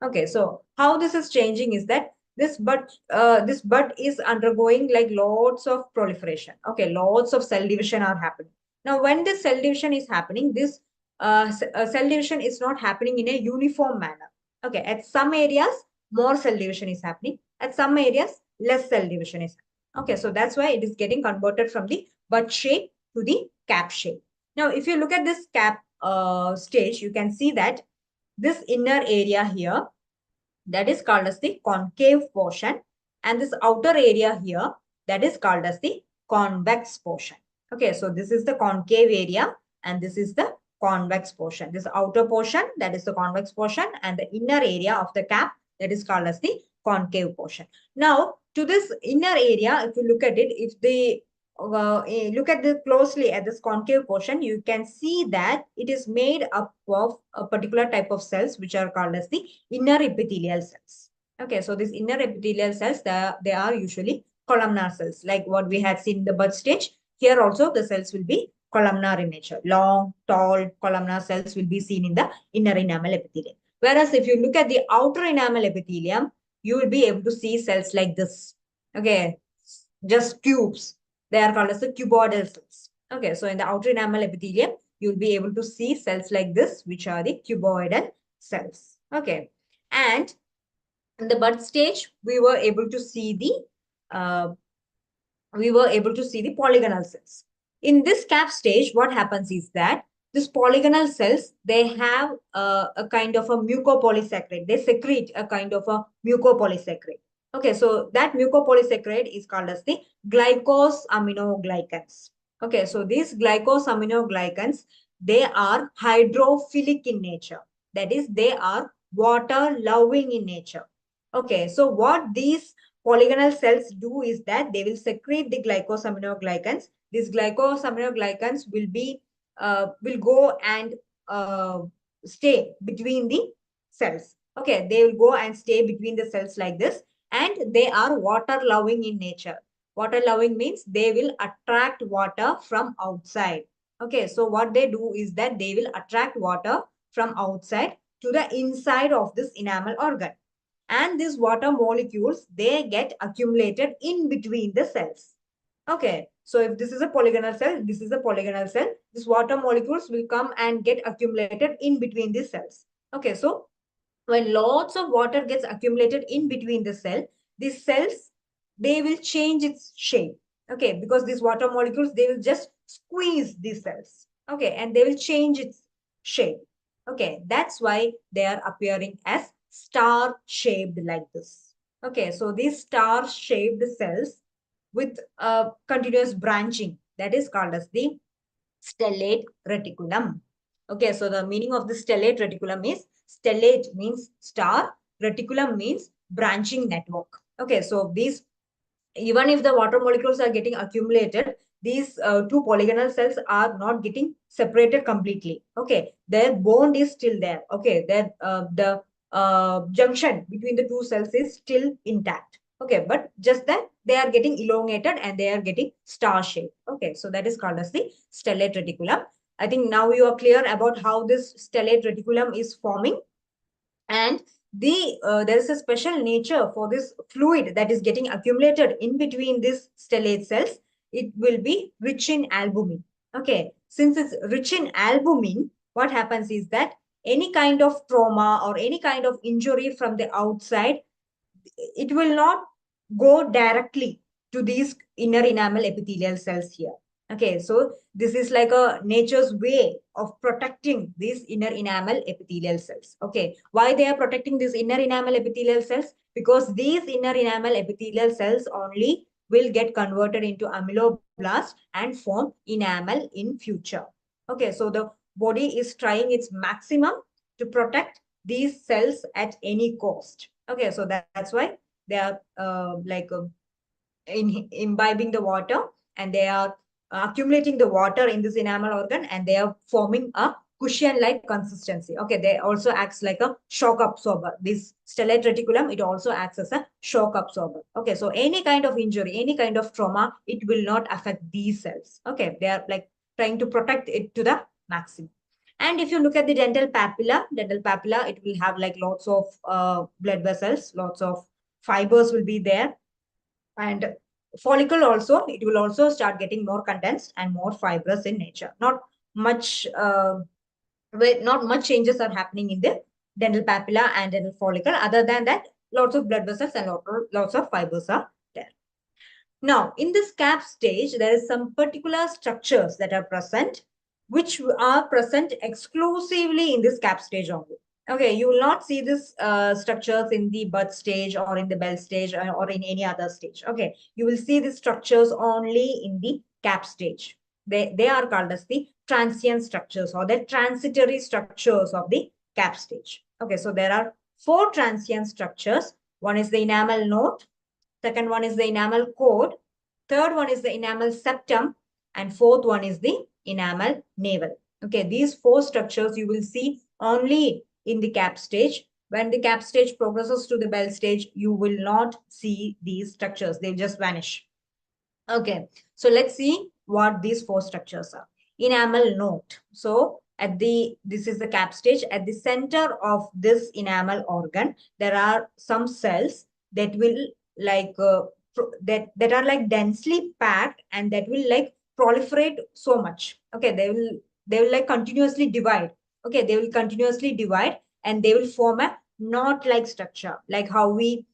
Okay, so how this is changing is that this bud is undergoing like lots of proliferation. Okay, lots of cell division are happening. Now, when this cell division is happening, this cell division is not happening in a uniform manner. Okay, at some areas more cell division is happening. At some areas less cell division is happening. Okay, so that's why it is getting converted from the bud shape to the cap shape. Now, if you look at this cap stage, you can see that this inner area here, that is called as the concave portion, and this outer area here, that is called as the convex portion. Okay, so this is the concave area and this is the convex portion. This outer portion, that is the convex portion, and the inner area of the cap, that is called as the concave portion. Now, to this inner area, if you look at it, if the look at this closely at this concave portion, you can see that it is made up of a particular type of cells which are called as the inner epithelial cells. Okay, so these inner epithelial cells, they are usually columnar cells, like what we had seen in the bud stage. Here also the cells will be columnar in nature. Long, tall columnar cells will be seen in the inner enamel epithelium. Whereas if you look at the outer enamel epithelium, you will be able to see cells like this. Okay, just cubes. They are called as the cuboidal cells. Okay, so in the outer enamel epithelium, you'll be able to see cells like this, which are the cuboidal cells. Okay, and in the bud stage, we were able to see the polygonal cells. In this cap stage, what happens is that these polygonal cells, they have a kind of a mucopolysaccharide. They secrete a kind of a mucopolysaccharide. Okay, so that mucopolysaccharide is called as the glycosaminoglycans. Okay, so these glycosaminoglycans, they are hydrophilic in nature. That is, they are water loving in nature. Okay, so what these polygonal cells do is that they will secrete the glycosaminoglycans. These glycosaminoglycans will go and stay between the cells. Okay, they will go and stay between the cells like this, and they are water loving in nature. Water loving means they will attract water from outside. Okay, so what they do is that they will attract water from outside to the inside of this enamel organ. And these water molecules, they get accumulated in between the cells. Okay, so if this is a polygonal cell, this is a polygonal cell, these water molecules will come and get accumulated in between the cells. Okay, so when lots of water gets accumulated in between the cell, these cells, they will change its shape. Okay, because these water molecules, they will just squeeze these cells. Okay, and they will change its shape. Okay, that's why they are appearing as star shaped like this. Okay, so these star shaped cells with continuous branching, that is called as the stellate reticulum. Okay, so the meaning of the stellate reticulum is stellate means star, reticulum means branching network. Okay, so these, even if the water molecules are getting accumulated, these two polygonal cells are not getting separated completely. Okay, their bond is still there. Okay, the junction between the two cells is still intact. Okay, but just that they are getting elongated and they are getting star shaped. Okay, so that is called as the stellate reticulum. I think now you are clear about how this stellate reticulum is forming. And there is a special nature for this fluid that is getting accumulated in between these stellate cells. It will be rich in albumin. Okay, since it's rich in albumin, what happens is that any kind of trauma or any kind of injury from the outside, it will not go directly to these inner enamel epithelial cells here. Okay, so this is like a nature's way of protecting these inner enamel epithelial cells. Okay, why they are protecting these inner enamel epithelial cells? Because these inner enamel epithelial cells only will get converted into amyloblast and form enamel in future. Okay, so the body is trying its maximum to protect these cells at any cost. Okay, so that's why they are imbibing the water, and they are accumulating the water in this enamel organ, and they are forming a cushion-like consistency. Okay, they also acts like a shock absorber. This stellate reticulum, it also acts as a shock absorber. Okay, so any kind of injury, any kind of trauma, it will not affect these cells. Okay, they are like trying to protect it to the maximum. And if you look at the dental papilla, it will have like lots of blood vessels, lots of fibers will be there. And follicle also, it will also start getting more condensed and more fibrous in nature. Much not much changes are happening in the dental papilla and dental follicle. Other than that, lots of blood vessels and lots of fibers are there. Now, in this cap stage, there is some particular structures that are present, which are present exclusively in this cap stage only. Okay, you will not see this structures in the bud stage or in the bell stage or in any other stage. Okay, you will see the structures only in the cap stage. They are called as the transient structures or the transitory structures of the cap stage. Okay, so there are 4 transient structures. One is the enamel node. Second one is the enamel cord. Third one is the enamel septum. And fourth one is the enamel navel. Okay, these 4 structures you will see only in the cap stage. When the cap stage progresses to the bell stage, you will not see these structures. They'll just vanish. Okay, so let's see what these 4 structures are. Enamel node. So this is the cap stage. At the center of this enamel organ, there are some cells that will like that are like densely packed and that will like proliferate so much. Okay, they will like continuously divide. Okay, they will continuously divide and they will form a knot-like structure, like how we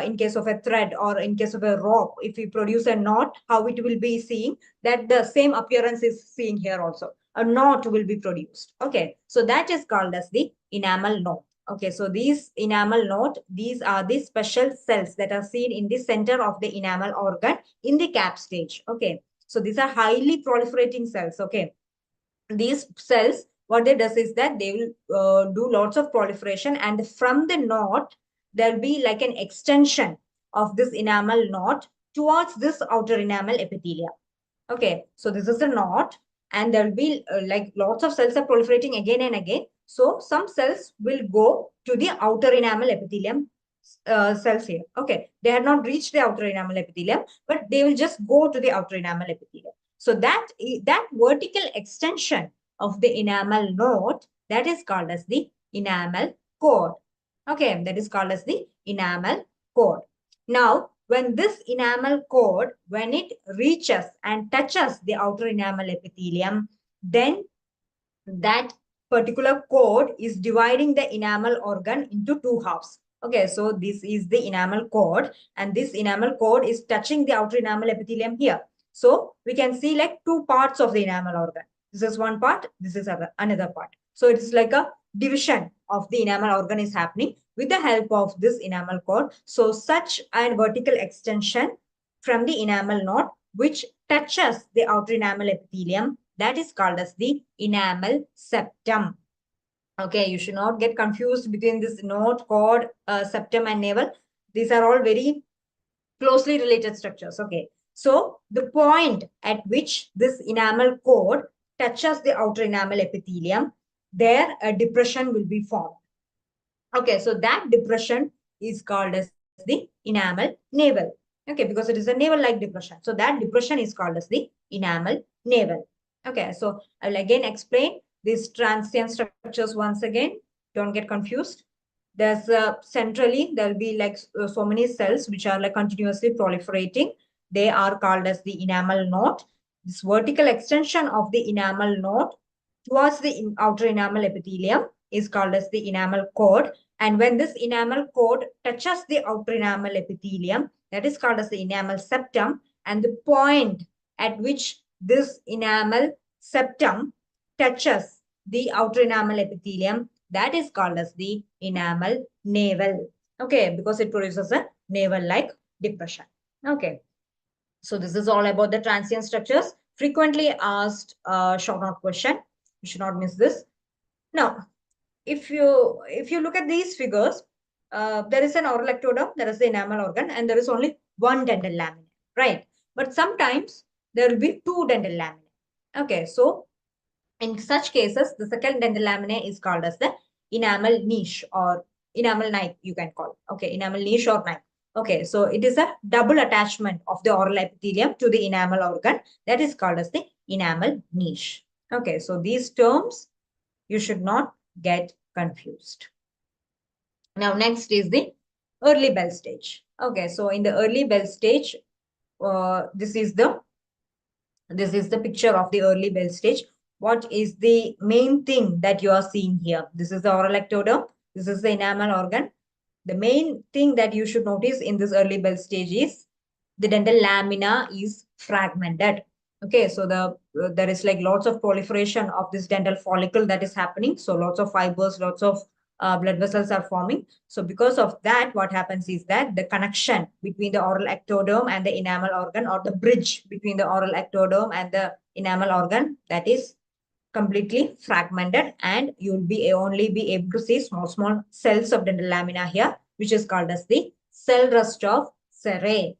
in case of a thread or in case of a rope, if we produce a knot, how it will be seeing that the same appearance is seen here also. A knot will be produced. Okay, so that is called as the enamel knot. Okay, so these enamel knot, these are the special cells that are seen in the center of the enamel organ in the cap stage. Okay, so these are highly proliferating cells. Okay, these cells, what they does is that they will do lots of proliferation, and from the knot, there'll be like an extension of this enamel knot towards this outer enamel epithelium. Okay, so this is the knot, and there will be like lots of cells are proliferating again and again. So some cells will go to the outer enamel epithelium cells here. Okay, they had not reached the outer enamel epithelium, but they will just go to the outer enamel epithelium. So that vertical extension of the enamel knot, that is called as the enamel cord. Okay, that is called as the enamel cord. Now, when this enamel cord, when it reaches and touches the outer enamel epithelium, then that particular cord is dividing the enamel organ into 2 halves. Okay, so this is the enamel cord, and this enamel cord is touching the outer enamel epithelium here. So we can see like 2 parts of the enamel organ. This is one part, this is another part. So it is like a division of the enamel organ is happening with the help of this enamel cord. So such a vertical extension from the enamel knot which touches the outer enamel epithelium, that is called as the enamel septum. Okay, you should not get confused between this knot, cord, septum and navel. These are all very closely related structures. Okay, so the point at which this enamel cord touches the outer enamel epithelium, there a depression will be formed. Okay, so that depression is called as the enamel navel. Okay, because it is a navel-like depression. So that depression is called as the enamel navel. Okay, so I will again explain these transient structures once again. Don't get confused. There's centrally, there will be like so many cells which are like continuously proliferating. They are called as the enamel knot. This vertical extension of the enamel knot towards the outer enamel epithelium is called as the enamel cord. And when this enamel cord touches the outer enamel epithelium, that is called as the enamel septum. And the point at which this enamel septum touches the outer enamel epithelium, that is called as the enamel navel. Okay, because it produces a navel-like depression. Okay, so this is all about the transient structures. Frequently asked short note question. You should not miss this. Now, if you look at these figures, there is an oral ectoderm, there is the enamel organ, and there is only one dental lamina, right? But sometimes there will be 2 dental laminae. Okay, so In such cases, the second dental laminae is called as the enamel niche or enamel knife, you can call it. Okay, enamel niche or knife. Okay, so it is a double attachment of the oral epithelium to the enamel organ that is called as the enamel niche. Okay, so these terms you should not get confused. Now, next is the early bell stage. Okay, so in the early bell stage, this is the picture of the early bell stage. What is the main thing that you are seeing here? This is the oral ectoderm. This is the enamel organ. The main thing that you should notice in this early bell stage is the dental lamina is fragmented. Okay, so there is like lots of proliferation of this dental follicle that is happening. So lots of fibers, lots of blood vessels are forming. So because of that, what happens is that the connection between the oral ectoderm and the enamel organ, or the bridge between the oral ectoderm and the enamel organ, that is completely fragmented, and you'll be only be able to see small cells of dental lamina here, which is called as the cell rust of Serre.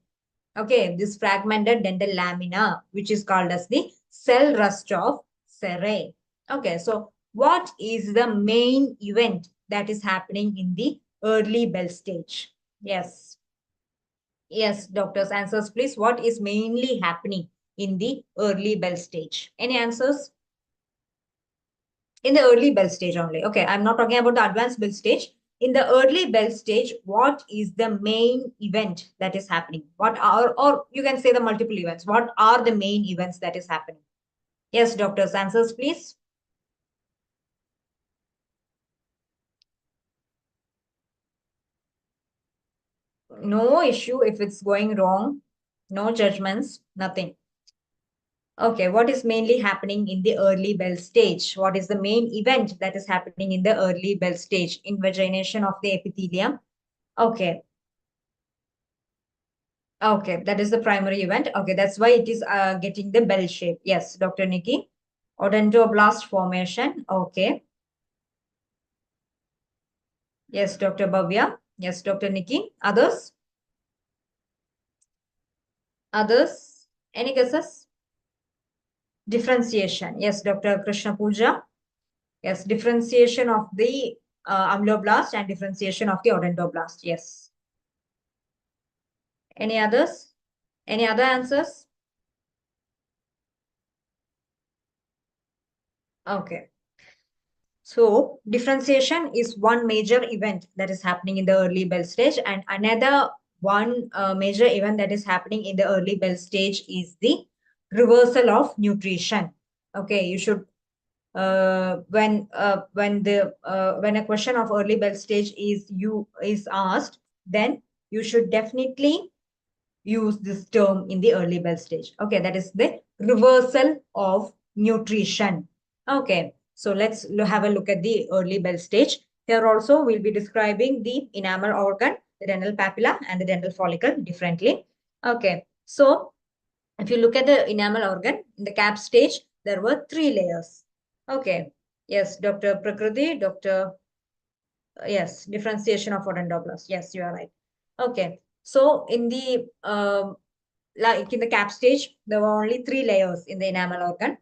Okay, this fragmented dental lamina, which is called as the cell rust of Serre. Okay, so what is the main event that is happening in the early bell stage? Yes. Yes, doctors, answers please. What is mainly happening in the early bell stage? Any answers? In the early bell stage only. Okay, I'm not talking about the advanced bell stage. In the early bell stage, what is the main event that is happening? What are, or you can say the multiple events. What are the main events that is happening? Yes, doctors, answers please. No issue if it's going wrong. No judgments, nothing. Okay, what is mainly happening in the early bell stage? What is the main event that is happening in the early bell stage? Invagination of the epithelium. Okay. Okay, that is the primary event. Okay, that's why it is getting the bell shape. Yes, Dr. Nikki. Odontoblast formation. Okay. Yes, Dr. Bhavya. Yes, Dr. Nikki. Others? Others? Any guesses? Differentiation. Yes, Dr. Krishna Pooja. Yes, differentiation of the amyloblast and differentiation of the odontoblast. Yes. Any others? Any other answers? Okay. So differentiation is one major event that is happening in the early bell stage, and another one major event that is happening in the early bell stage is the reversal of nutrition. Okay, you should when a question of early bell stage is asked, then you should definitely use this term in the early bell stage. Okay, that is the reversal of nutrition. Okay, so let's have a look at the early bell stage. Here also we'll be describing the enamel organ, the dental papilla, and the dental follicle differently. Okay, so if you look at the enamel organ, in the cap stage, there were 3 layers. Okay, yes, Dr. Prakriti, yes, differentiation of odontoblast. Yes, you are right. Okay, so in the like in the cap stage, there were only 3 layers in the enamel organ: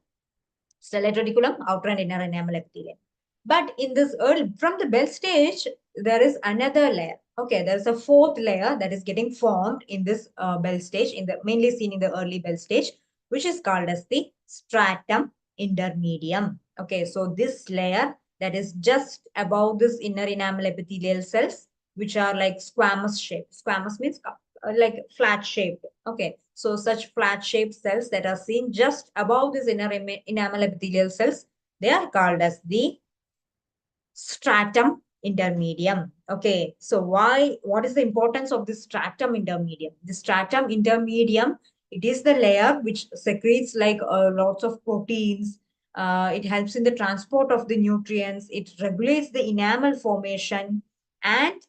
stellate reticulum, outer and inner enamel epithelium. But in this early, from the bell stage, there is another layer. Okay, there's a 4th layer that is getting formed in this bell stage, in the mainly seen in the early bell stage, which is called as the stratum intermedium. Okay, so this layer that is just above this inner enamel epithelial cells, which are like squamous shape. Squamous means like flat shaped. Okay, so such flat shaped cells that are seen just above this inner enamel epithelial cells, they are called as the stratum intermedium. Okay, so what is the importance of this stratum intermedium? The stratum intermedium, it is the layer which secretes like lots of proteins. It helps in the transport of the nutrients. It regulates the enamel formation, and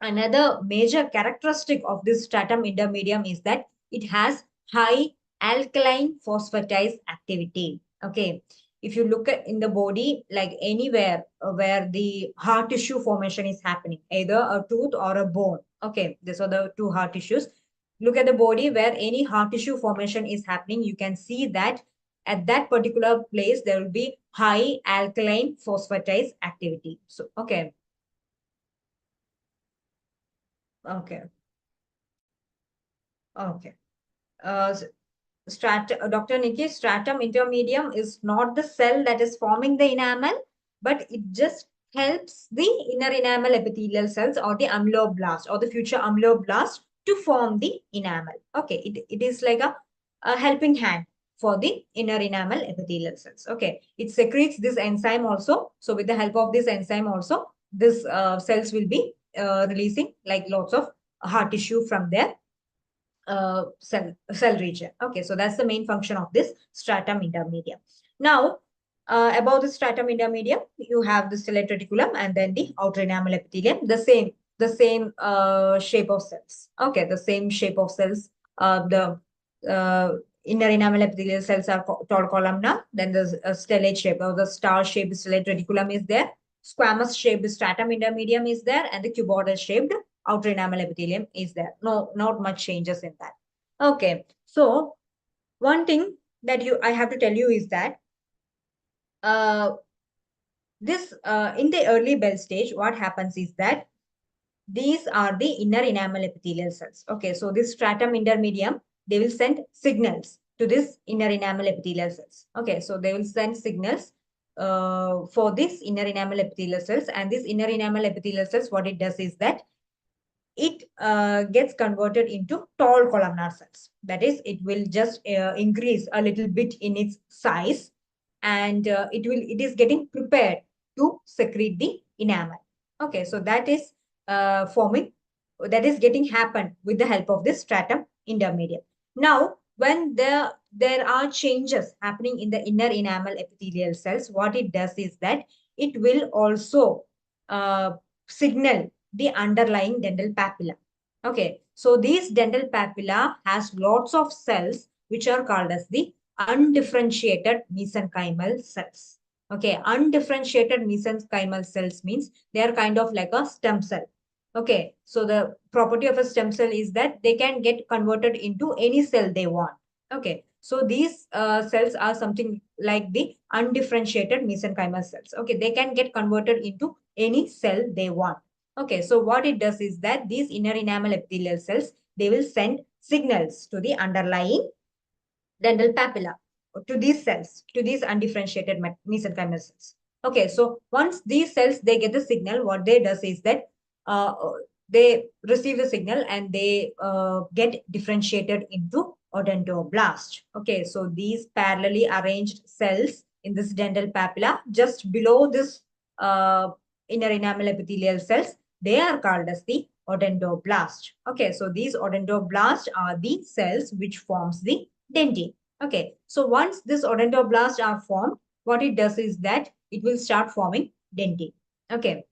another major characteristic of this stratum intermedium is that it has high alkaline phosphatase activity. Okay, if you look at in the body, like anywhere where the hard tissue formation is happening, either a tooth or a bone. Okay, these are the 2 hard tissues. Look at the body where any hard tissue formation is happening, you can see that at that particular place, there will be high alkaline phosphatase activity. So, okay. Okay. Okay. Uh, Dr. Nikki, stratum intermedium is not the cell that is forming the enamel, but it just helps the inner enamel epithelial cells or the amyloblast or the future amyloblast to form the enamel. Okay, it is like a helping hand for the inner enamel epithelial cells. Okay, it secretes this enzyme also. So with the help of this enzyme also, this cells will be releasing like lots of hard tissue from there cell region. Okay, so that's the main function of this stratum intermedium. Now, about the stratum intermedium, you have the stellate reticulum and then the outer enamel epithelium, the same shape of cells. Okay, the same shape of cells. The inner enamel epithelial cells are tall columnar. Then the stellate shape or the star shaped stellate reticulum is there. Squamous shaped stratum intermedium is there, and the cuboidal shaped outer enamel epithelium is there. No, not much changes in that. Okay, so one thing that I have to tell you is that this in the early Bell stage, what happens is that these are the inner enamel epithelial cells. Okay, so this stratum intermedium, they will send signals to this inner enamel epithelial cells. Okay, so they will send signals for this inner enamel epithelial cells, and this inner enamel epithelial cells, what it does is that it gets converted into tall columnar cells. That is, it will just increase a little bit in its size, and it is getting prepared to secrete the enamel. Okay, so that is that is getting happened with the help of this stratum intermedium. Now, when there are changes happening in the inner enamel epithelial cells, what it does is that it will also signal the underlying dental papilla. Okay, so these dental papilla has lots of cells which are called as the undifferentiated mesenchymal cells. Okay, undifferentiated mesenchymal cells means they are kind of like a stem cell. Okay, so the property of a stem cell is that they can get converted into any cell they want. Okay, so these cells are something like the undifferentiated mesenchymal cells. Okay, they can get converted into any cell they want. Okay, so what it does is that these inner enamel epithelial cells, they will send signals to the underlying dental papilla, to these cells, to these undifferentiated mesenchymal cells. Okay, so once these cells, they get the signal, what they does is that uh, they receive the signal and they get differentiated into odontoblast. Okay, so these parallelly arranged cells in this dental papilla, just below this inner enamel epithelial cells, they are called as the odontoblast. Okay, so these odontoblasts are the cells which forms the dentine. Okay, so once this odontoblasts are formed, what it does is that it will start forming dentine. Okay,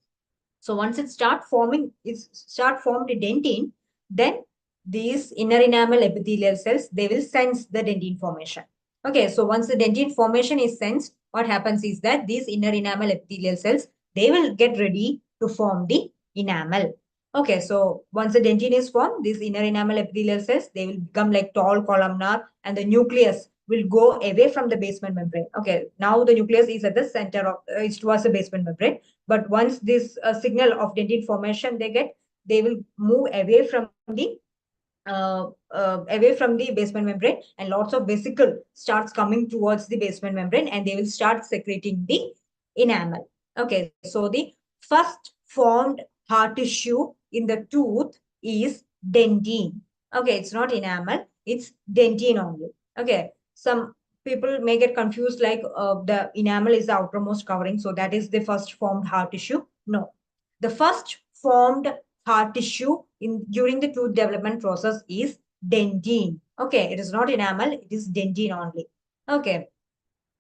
so once it start forming dentine, then these inner enamel epithelial cells, they will sense the dentine formation. Okay, so once the dentine formation is sensed, what happens is that these inner enamel epithelial cells, they will get ready to form the enamel. Okay, so once the dentine is formed, these inner enamel epithelial cells, they will become like tall columnar, and the nucleus will go away from the basement membrane. Okay, now the nucleus is at the center of, it was a basement membrane. But once this signal of dentine formation they will move away from the basement membrane, and lots of vesicle starts coming towards the basement membrane, and they will start secreting the enamel. Okay, so the first formed hard tissue in the tooth is dentine. Okay, it's not enamel, it's dentine only. Okay, some people may get confused like the enamel is the outermost covering, so that is the first formed hard tissue. No, the first formed hard tissue during the tooth development process is dentine. Okay, it is not enamel, it is dentine only. Okay,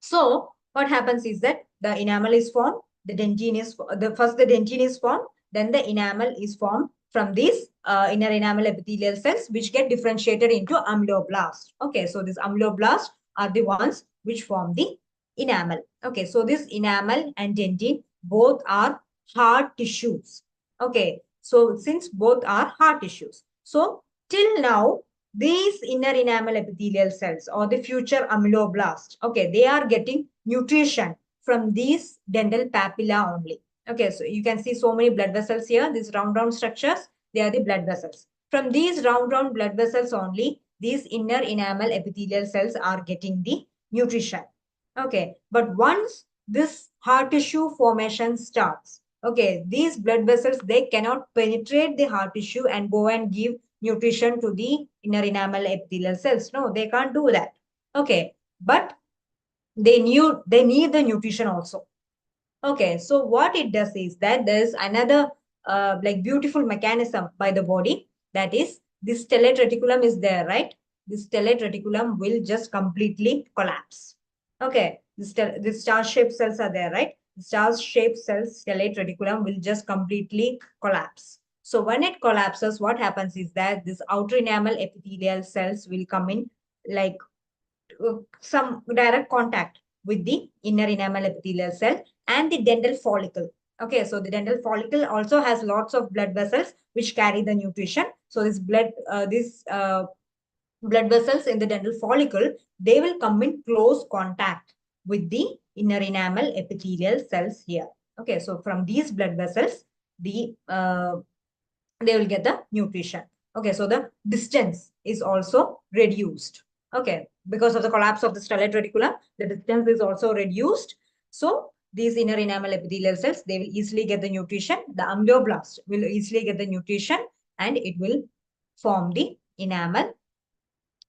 so what happens is that the enamel is formed, the dentine is formed, then the enamel is formed from these inner enamel epithelial cells, which get differentiated into amyloblast. Okay, so these amyloblast are the ones which form the enamel. Okay, so this enamel and dentine both are hard tissues. Okay, so since both are hard tissues, so till now these inner enamel epithelial cells or the future amyloblast, okay, they are getting nutrition from these dental papilla only. Okay, so you can see so many blood vessels here. These round structures, they are the blood vessels. From these round blood vessels only, these inner enamel epithelial cells are getting the nutrition. Okay, but once this hard tissue formation starts, okay, these blood vessels, they cannot penetrate the hard tissue and go and give nutrition to the inner enamel epithelial cells. No, they can't do that. Okay, but they need the nutrition also. Okay, so what it does is that there's another like beautiful mechanism by the body, that is this stellate reticulum is there, right? This stellate reticulum will just completely collapse. Okay, this star-shaped cells are there, right? The star-shaped cells, stellate reticulum will just completely collapse. So when it collapses, what happens is that this outer enamel epithelial cells will come in like some direct contact with the inner enamel epithelial cell and the dental follicle. Okay, so the dental follicle also has lots of blood vessels which carry the nutrition. So this blood vessels in the dental follicle, they will come in close contact with the inner enamel epithelial cells here. Okay, so from these blood vessels, they will get the nutrition. Okay, so the distance is also reduced. Okay, because of the collapse of the stellate reticulum, the distance is also reduced. So these inner enamel epithelial cells, they will easily get the nutrition. The amyloblast will easily get the nutrition and it will form the enamel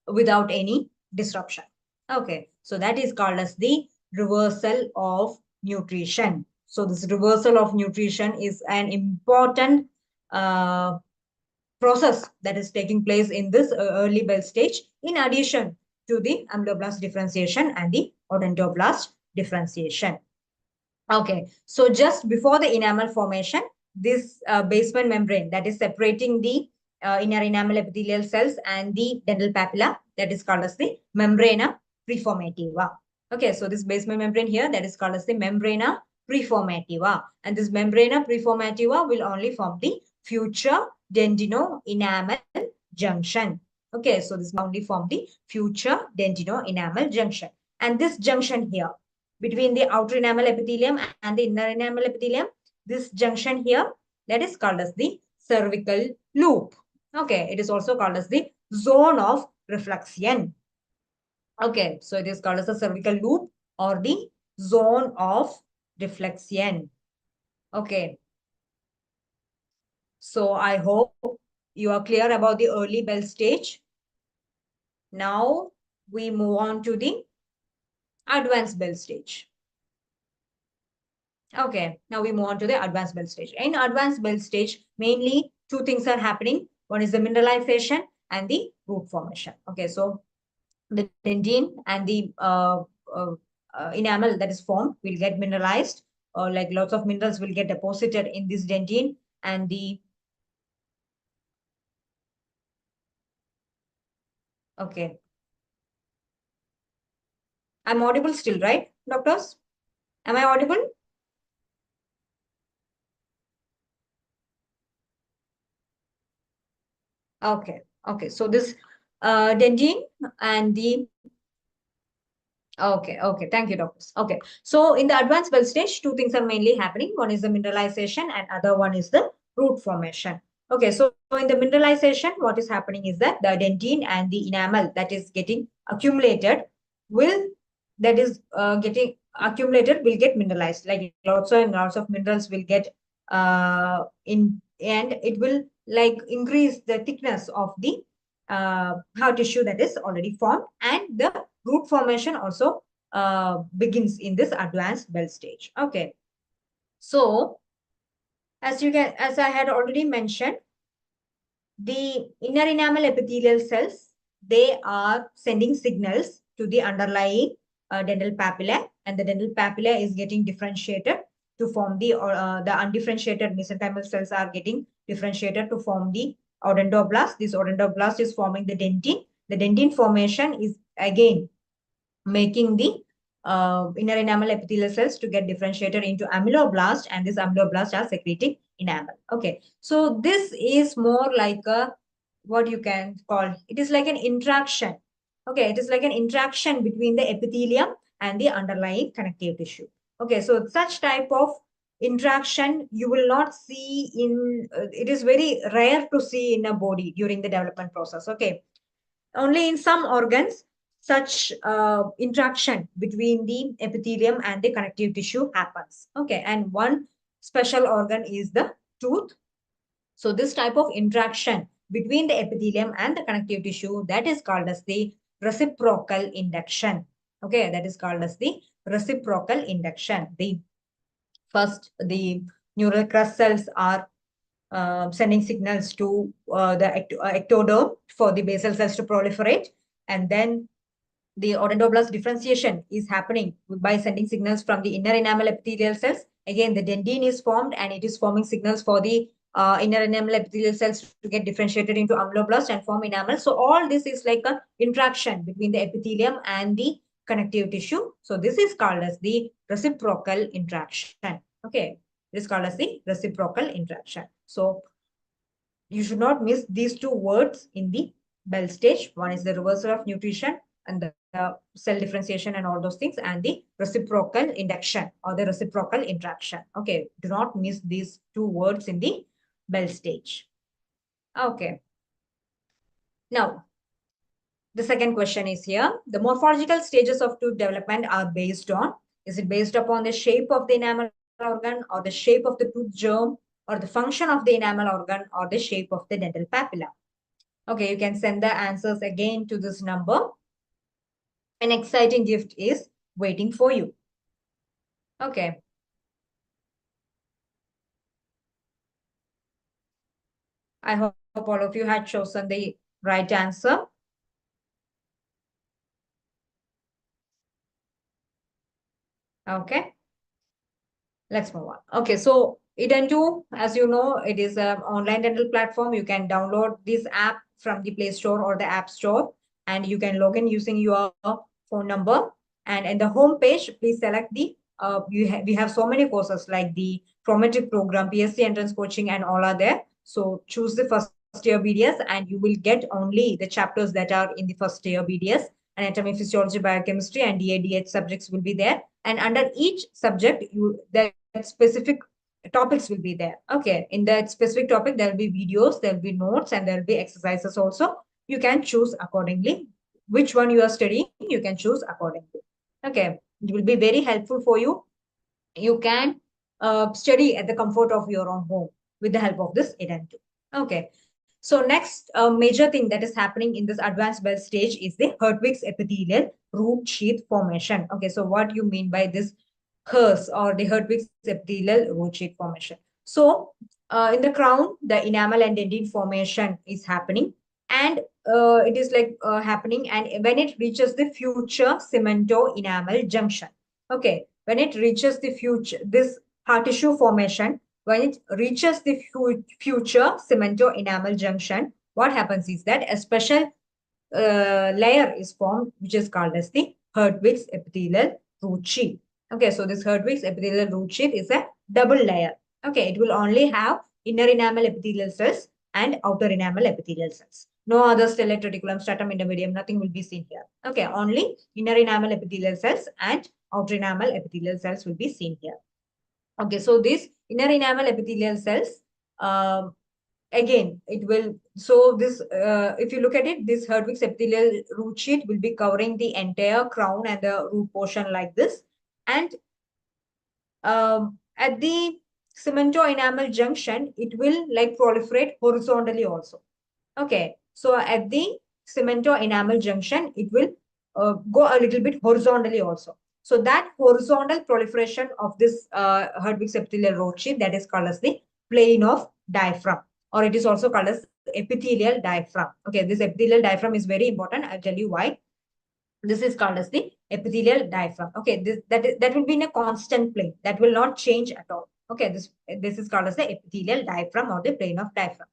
without any disruption. Okay, so that is called as the reversal of nutrition. So this reversal of nutrition is an important process that is taking place in this early bell stage, in addition to the amyloblast differentiation and the odontoblast differentiation. Okay, so just before the enamel formation, this basement membrane that is separating the inner enamel epithelial cells and the dental papilla, that is called as the membrana preformativa. Okay, so this basement membrane here, that is called as the membrana preformativa, and this membrana preformativa will only form the future dentino-enamel junction. Okay, so this will only form the future dentino-enamel junction, and this junction here between the outer enamel epithelium and the inner enamel epithelium, this junction here, that is called as the cervical loop. Okay, it is also called as the zone of reflection. Okay, so it is called as the cervical loop or the zone of reflection. Okay, so I hope you are clear about the early bell stage. Now we move on to the advanced bell stage. Okay, now we move on to the advanced bell stage. In advanced bell stage, mainly two things are happening. One is the mineralization and the root formation. Okay, so the dentine and the enamel that is formed will get mineralized, or like lots of minerals will get deposited in this dentine, and the okay. I'm audible still, right, doctors? Am I audible? Okay, okay. So this dentine and the okay, okay. Thank you, doctors. Okay. So in the advanced bell stage, two things are mainly happening. One is the mineralization and other one is the root formation. Okay. So in the mineralization, what is happening is that the dentine and the enamel that is getting accumulated will, getting accumulated will get mineralized. Like lots and lots of minerals will get in, and it will like increase the thickness of the hard tissue that is already formed, and the root formation also begins in this advanced bell stage. Okay, so as I had already mentioned, the inner enamel epithelial cells, they are sending signals to the underlying dental papilla, and the dental papilla is getting differentiated to form the undifferentiated mesenchymal cells are getting differentiated to form the odontoblast. This odontoblast is forming the dentine. The dentine formation is again making the inner enamel epithelial cells to get differentiated into amyloblast, and this amyloblast are secreting enamel. Okay, so this is more like a what you can call, it is like an interaction. Okay, it is like an interaction between the epithelium and the underlying connective tissue. Okay, so such type of interaction you will not see in, it is very rare to see in a body during the development process. Okay, only in some organs such interaction between the epithelium and the connective tissue happens. Okay, and one special organ is the tooth. So this type of interaction between the epithelium and the connective tissue, that is called as the reciprocal induction. Okay, that is called as the reciprocal induction. The neural crust cells are sending signals to the ectoderm for the basal cells to proliferate, and then the odontoblast differentiation is happening by sending signals from the inner enamel epithelial cells. Again, the dendine is formed and it is forming signals for the inner enamel epithelial cells to get differentiated into amyloblast and form enamel. So all this is like a interaction between the epithelium and the connective tissue. So this is called as the reciprocal interaction. Okay, this is called as the reciprocal interaction. So you should not miss these two words in the Bell stage. One is the reversal of nutrition and the cell differentiation and all those things, and the reciprocal induction or the reciprocal interaction. Okay, do not miss these two words in the Bell stage. Okay. Now, the second question is here. The morphological stages of tooth development are based on, is it based upon the shape of the enamel organ or the shape of the tooth germ or the function of the enamel organ or the shape of the dental papilla? Okay, you can send the answers again to this number. An exciting gift is waiting for you. Okay. I hope all of you had chosen the right answer. Okay. Let's move on. Okay, so Ident2, as you know, it is an online dental platform. You can download this app from the Play Store or the App Store, and you can log in using your phone number. And in the home page, please select the, we have so many courses like the Prometric program, PSC entrance coaching, and all are there. So choose the first year BDS, and you will get only the chapters that are in the first year BDS. Anatomy, physiology, biochemistry, and DADH subjects will be there. And under each subject, there specific topics will be there. Okay, in that specific topic, there will be videos, there will be notes, and there will be exercises also. You can choose accordingly. Which one you are studying, you can choose accordingly. Okay, it will be very helpful for you. You can study at the comfort of your own home with the help of this Ident2. Okay, so next major thing that is happening in this advanced Bell stage is the Hertwig's epithelial root sheath formation. Okay, so what you mean by this HERS or the Hertwig's epithelial root sheath formation? So in the crown, the enamel and dendine formation is happening, and it is like happening, and when it reaches the future cemento-enamel junction. Okay, when it reaches the future, this hard tissue formation, when it reaches the future cemento-enamel junction, what happens is that a special layer is formed, which is called as the Hertwig's epithelial root sheath. Okay, so this Hertwig's epithelial root sheath is a double layer. Okay, it will only have inner enamel epithelial cells and outer enamel epithelial cells. No other stellate reticulum, stratum intermedium, nothing will be seen here. Okay, only inner enamel epithelial cells and outer enamel epithelial cells will be seen here. Okay, so these inner enamel epithelial cells, again, it will, so this, if you look at it, this Hertwig's epithelial root sheath will be covering the entire crown and the root portion like this. And at the cemento-enamel junction, it will like proliferate horizontally also. Okay, so at the cemento-enamel junction, it will go a little bit horizontally also. So that horizontal proliferation of this Hertwig's epithelial root sheath, that is called as the plane of diaphragm, or it is also called as epithelial diaphragm. Okay, this epithelial diaphragm is very important. I'll tell you why. This is called as the epithelial diaphragm. Okay, that will be in a constant plane. That will not change at all. Okay, this is called as the epithelial diaphragm or the plane of diaphragm.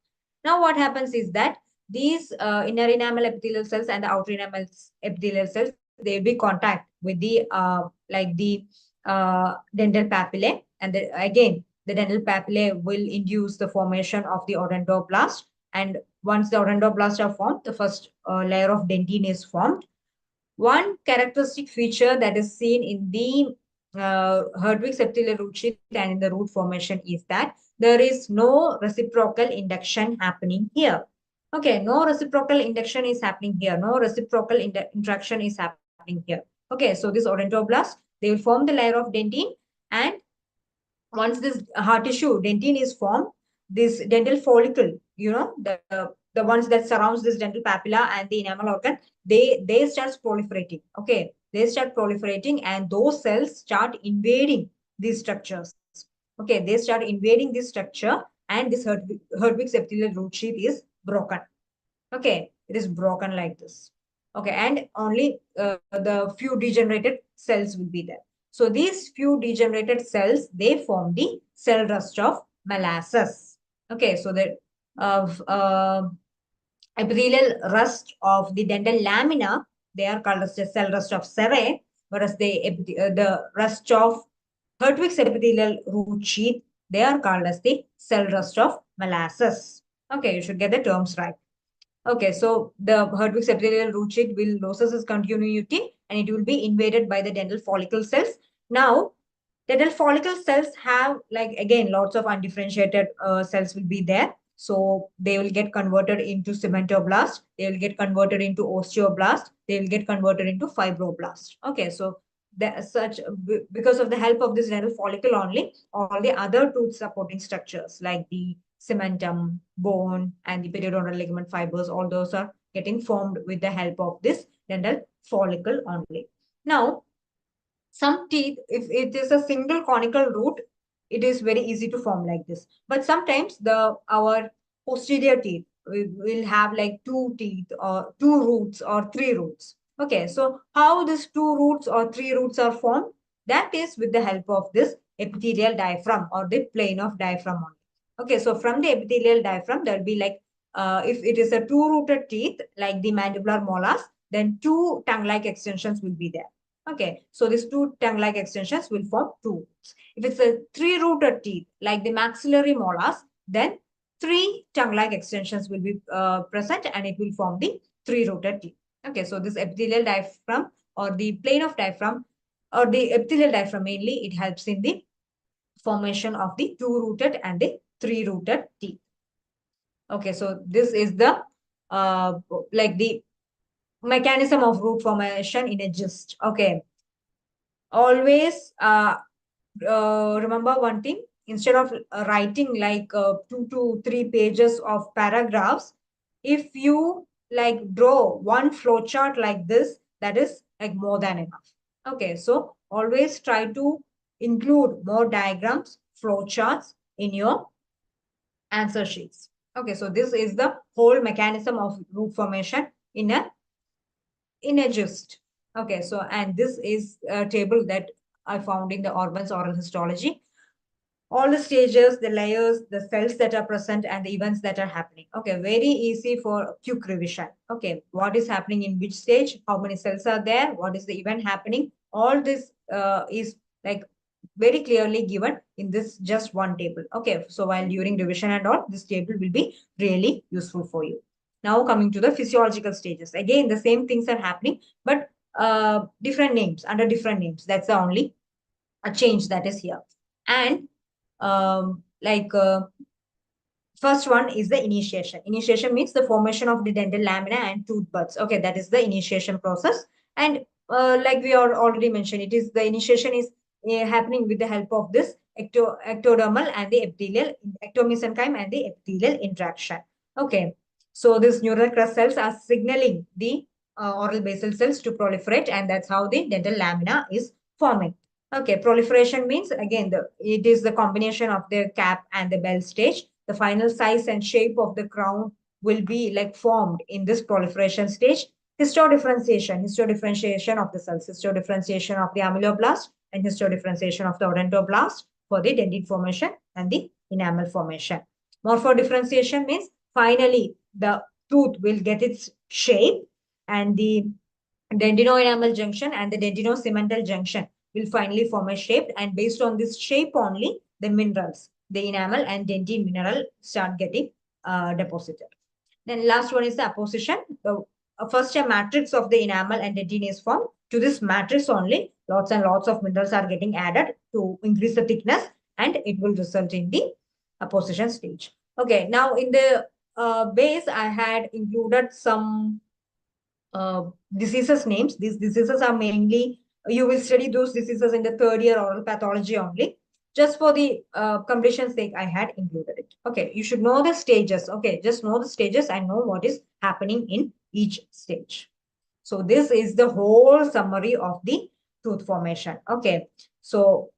Now, what happens is that these inner enamel epithelial cells and the outer enamel epithelial cells, they will be contact with the dental papillae, and again the dental papillae will induce the formation of the odontoblast, And once the odontoblasts are formed, the first layer of dentine is formed. One characteristic feature that is seen in the Herdwick's epithelial root sheath and in the root formation is that there is no reciprocal induction happening here. Okay, no reciprocal induction is happening here. No reciprocal interaction is happening here. Okay, so this odontoblast, they will form the layer of dentine, and once this hard tissue dentine is formed, this dental follicle, the ones that surrounds this dental papilla and the enamel organ, they start proliferating. Okay, they start proliferating, and those cells start invading these structures. Okay, they start invading this structure, and this Herdwick's epithelial root sheath is broken. Okay, it is broken like this. Okay, and only the few degenerated cells will be there. So these few degenerated cells, they form the cell rust of molasses. Okay, so the epithelial rust of the dental lamina, they are called as the cell rust of Serre, whereas the rust of Herdwick's epithelial root sheath, they are called as the cell rust of molasses. Okay, you should get the terms right. Okay, so the Herdwick's epithelial root sheath will loses its continuity, and it will be invaded by the dental follicle cells. Now, dental follicle cells have, like, again, lots of undifferentiated cells will be there. So they will get converted into cementoblast, they will get converted into osteoblast, they will get converted into fibroblast. Okay, so because of the help of this dental follicle only, all the other tooth supporting structures like the cementum, bone, and the periodontal ligament fibers, all those are getting formed with the help of this dental follicle only. Now, some teeth, if it is a single conical root, it is very easy to form like this. But sometimes our posterior teeth will have like two teeth or two roots or three roots. Okay, so how these two roots or three roots are formed? That is with the help of this epithelial diaphragm or the plane of diaphragm only. Okay, so from the epithelial diaphragm, there will be like, if it is a two-rooted teeth, like the mandibular molars, then two tongue-like extensions will be there. Okay, so these two tongue-like extensions will form two roots. If it's a three-rooted teeth, like the maxillary molars, then three tongue-like extensions will be present, and it will form the three-rooted teeth. Okay, so this epithelial diaphragm or the plane of diaphragm or the epithelial diaphragm mainly, it helps in the formation of the two-rooted and the three-rooted teeth. Okay, so this is the like the mechanism of root formation in a gist. Okay, always remember one thing, instead of writing like 2 to 3 pages of paragraphs, if you like draw one flowchart like this, that is like more than enough. Okay, so always try to include more diagrams, flowcharts in your answer sheets. Okay, so this is the whole mechanism of root formation in a gist. Okay, so and this is a table that I found in the Orban's oral histology. All the stages, the layers, the cells that are present, and the events that are happening. Okay, very easy for quick revision. Okay, what is happening in which stage, how many cells are there, what is the event happening, all this is like very clearly given in this just one table. Okay, so while during revision and all, this table will be really useful for you. Now coming to the physiological stages, again the same things are happening, but different names, under different names. That's the only a change that is here. And first one is the initiation. Initiation means the formation of the dental lamina and tooth buds. Okay, that is the initiation process. And like we are already mentioned, it is the initiation is happening with the help of this ectodermal and the epithelial, ectomesenchyme and the epithelial interaction. Okay, so these neural crest cells are signaling the oral basal cells to proliferate, and that's how the dental lamina is forming. Okay, proliferation means again it is the combination of the cap and the bell stage. The final size and shape of the crown will be like formed in this proliferation stage. Histodifferentiation of the cells, histodifferentiation of the amyloblast, and histodifferentiation of the odontoblast for the dentine formation and the enamel formation. Morphodifferentiation means finally the tooth will get its shape, and the dentino-enamel junction and the dentino-cemental junction will finally form a shape, and based on this shape only, the minerals, the enamel and dentine mineral start getting deposited. Then last one is the apposition. The first a matrix of the enamel and dentin is formed. To this matrix only, lots and lots of minerals are getting added to increase the thickness, and it will result in the apposition stage. Okay, now in the base, I had included some diseases names. These diseases are mainly, you will study those diseases in the third year oral pathology only. Just for the completion's sake, I had included it. Okay, you should know the stages. Okay, just know the stages and know what is happening in each stage. So this is the whole summary of the tooth formation. Okay, so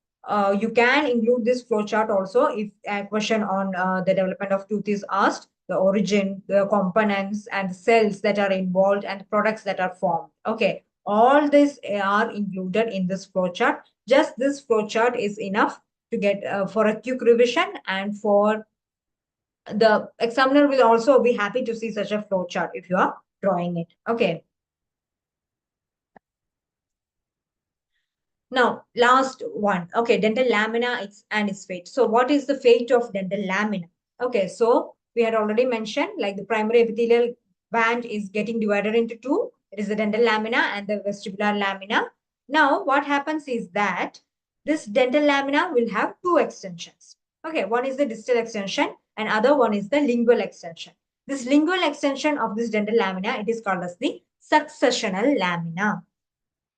you can include this flowchart also if a question on the development of tooth is asked, the origin, the components and cells that are involved and products that are formed. Okay, all these are included in this flowchart. Just this flowchart is enough to get for a quick revision, and for the examiner will also be happy to see such a flowchart if you are drawing it. Okay. Now, last one. Okay, dental lamina and its fate. So what is the fate of dental lamina? Okay, so we had already mentioned like the primary epithelial band is getting divided into two. It is the dental lamina and the vestibular lamina. Now, what happens is that this dental lamina will have two extensions. Okay, one is the distal extension and other one is the lingual extension. This lingual extension of this dental lamina, it is called as the successional lamina.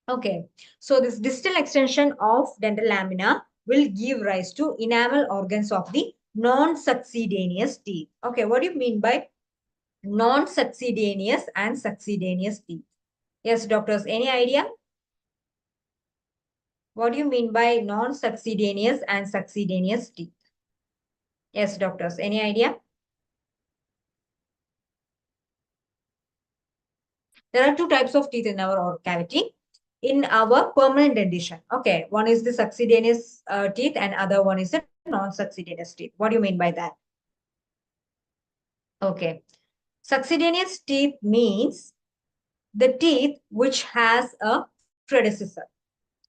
Okay, so this distal extension of dental lamina will give rise to enamel organs of the non-succedaneous teeth. Okay, what do you mean by non-succedaneous and succedaneous teeth? Yes, doctors, any idea? What do you mean by non-succedaneous and succedaneous teeth? Yes, doctors, any idea? There are two types of teeth in our oral cavity. In our permanent dentition. Okay, one is the succedaneous teeth and other one is the non-succedaneous teeth. What do you mean by that? Okay, succedaneous teeth means the teeth which has a predecessor.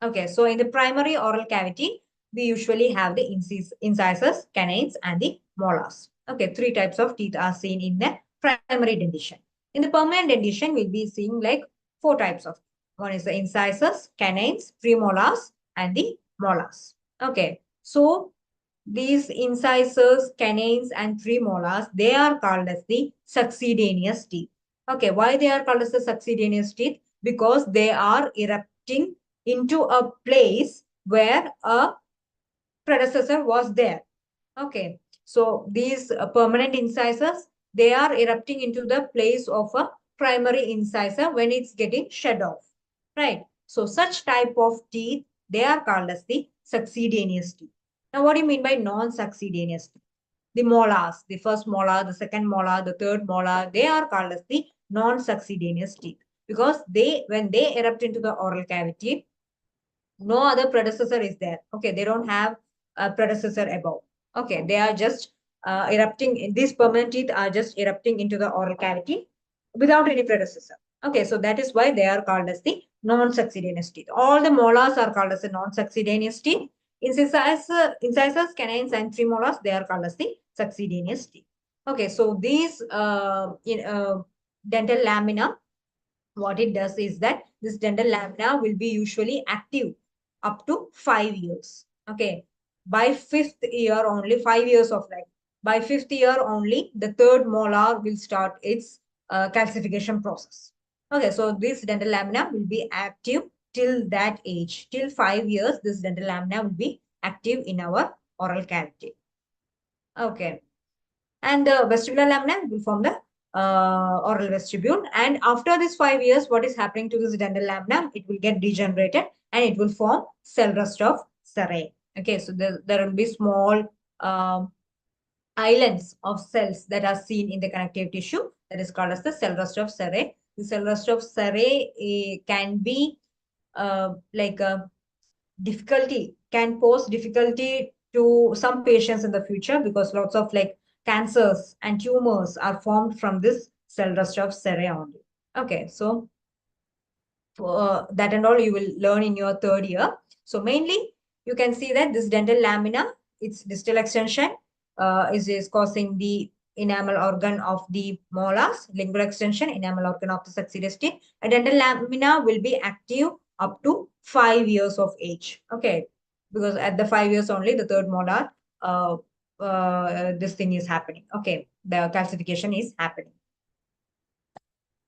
Okay, so in the primary oral cavity, we usually have the incisors, canines, and the molars. Okay, three types of teeth are seen in the primary dentition. In the permanent dentition, we'll be seeing like four types of. One is the incisors, canines, premolars, and the molars. Okay, so these incisors, canines, and premolars, they are called as the succedaneous teeth. Okay, why they are called as the succedaneous teeth? Because they are erupting into a place where a predecessor was there. Okay, so these permanent incisors, they are erupting into the place of a primary incisor when it's getting shed off, right? So such type of teeth, they are called as the succedaneous teeth. Now, what do you mean by non-succedaneous teeth? The molars, the first molar, the second molar, the third molar, they are called as the non-succedaneous teeth because when they erupt into the oral cavity, no other predecessor is there. Okay, they don't have a predecessor above. Okay, they are just erupting. These permanent teeth are just erupting into the oral cavity without any predecessor. Okay, so that is why they are called as the non-succedaneous teeth. All the molars are called as the non-succedaneous teeth. Incisors, canines, and premolars, they are called as the succedaneous teeth. Okay, so these dental lamina, what it does is that this dental lamina will be usually active up to 5 years. Okay, by 5th year only, 5 years of life. By 5th year only, the third molar will start its calcification process. Okay, so this dental lamina will be active till that age. Till 5 years, this dental lamina will be active in our oral cavity. Okay, and the vestibular lamina will form the oral vestibule. And after this 5 years, what is happening to this dental lamina? It will get degenerated and it will form cell rust of Serrae. Okay, so there will be small islands of cells that are seen in the connective tissue that is called as the cell rust of Serrae. The cell rust of Serrae can be like a difficulty, can pose difficulty to some patients in the future because lots of like cancers and tumors are formed from this cell rust of Serrae only. Okay, so that and all you will learn in your third year. So mainly you can see that this dental lamina, its distal extension is causing the enamel organ of the molars, lingual extension, enamel organ of the succeeded teeth. A dental lamina will be active up to 5 years of age. Okay, because at the 5 years only, the third molar, this thing is happening. Okay, the calcification is happening.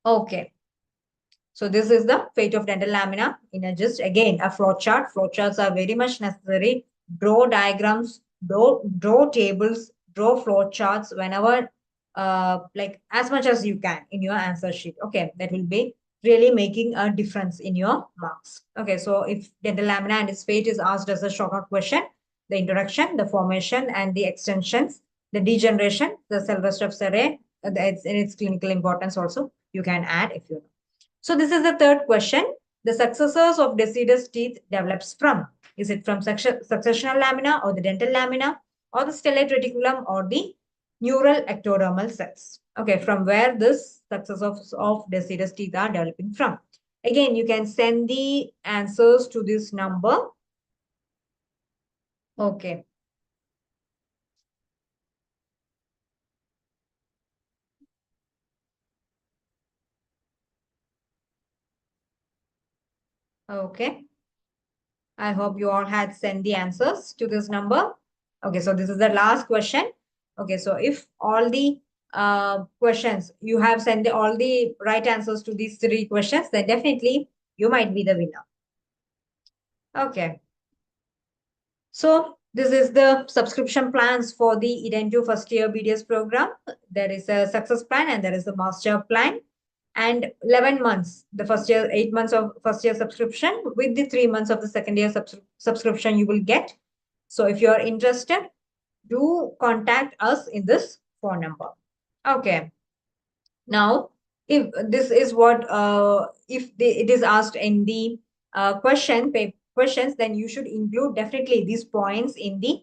Okay. So this is the fate of dental lamina in a just again a flow chart. Flow charts are very much necessary. Draw diagrams, draw tables, draw flow charts whenever like as much as you can in your answer sheet. Okay, that will be really making a difference in your marks. Okay, so if dental lamina and its fate is asked as a short note question, the introduction, the formation and the extensions, the degeneration, the cell rest of array, its clinical importance also you can add if you know. So this is the third question. The successors of deciduous teeth develops from. Is it from successional lamina or the dental lamina or the stellate reticulum or the neural ectodermal cells? Okay, from where this successors of deciduous teeth are developing from. Again, you can send the answers to this number. Okay. Okay. I hope you all had sent the answers to this number. Okay, so this is the last question. Okay, so if all the questions you have sent all the right answers to these 3 questions, then definitely you might be the winner. Okay. So this is the subscription plans for the Idento first year BDS program. There is a success plan and there is a master plan. And 11 months, the first year, 8 months of first year subscription with the 3 months of the second year subscription you will get. So if you are interested, do contact us in this phone number. Okay. Now, if this is what, it is asked in the questions, then you should include definitely these points in the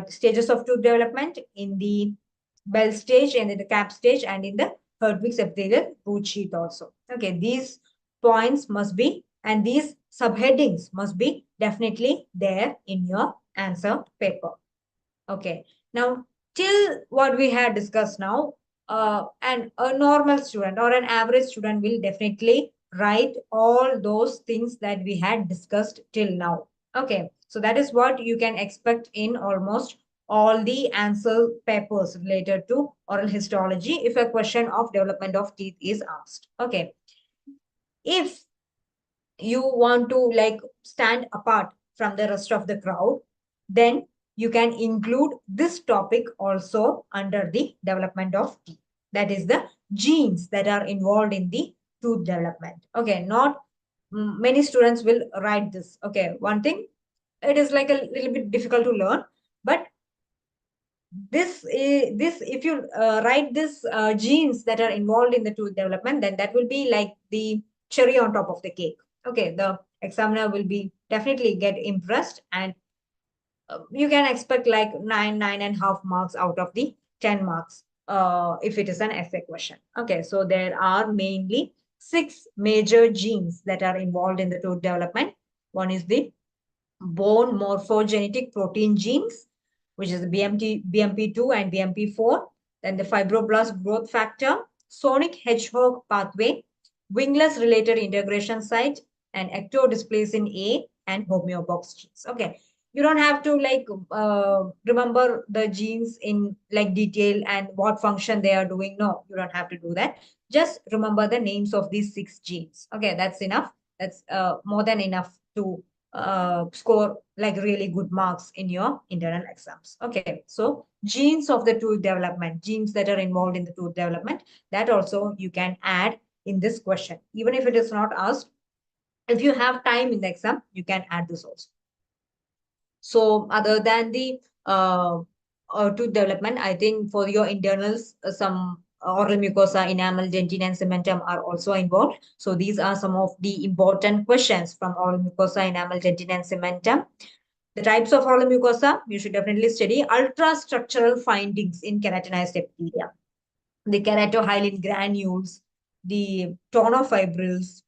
stages of tooth development, in the bell stage, and in the cap stage, and in the Hertwig's epithelial root sheath also. Okay, these points must be, and these subheadings must be definitely there in your answer paper. Okay, now till what we had discussed now, and a normal student or an average student will definitely write all those things that we had discussed till now. Okay, so that is what you can expect in almost all the answer papers related to oral histology if a question of development of teeth is asked. Okay, if you want to like stand apart from the rest of the crowd, then you can include this topic also under the development of teeth. That is the genes that are involved in the tooth development. Okay, not many students will write this. Okay, one thing, it is like a little bit difficult to learn, but this if you write this genes that are involved in the tooth development, then that will be like the cherry on top of the cake. Okay, the examiner will be definitely get impressed, and you can expect like 9.5 marks out of the 10 marks if it is an essay question. Okay, so there are mainly 6 major genes that are involved in the tooth development. One is the bone morphogenetic protein genes, which is the BMP2 and BMP4. Then the fibroblast growth factor, sonic hedgehog pathway, wingless related integration site, and ectodysplasin A and homeobox genes. Okay, you don't have to like remember the genes in like detail and what function they are doing. No, you don't have to do that. Just remember the names of these 6 genes. Okay, that's enough. That's more than enough to score like really good marks in your internal exams. Okay, so genes of the tooth development, genes that are involved in the tooth development, that also you can add in this question. Even if it is not asked, if you have time in the exam, you can add this also. So other than the tooth development, I think for your internals, some oral mucosa, enamel, dentine, and cementum are also involved. So these are some of the important questions from oral mucosa, enamel, dentine, and cementum. The types of oral mucosa, you should definitely study ultrastructural findings in keratinized epithelium. The keratohyalin granules, the tonofibrils,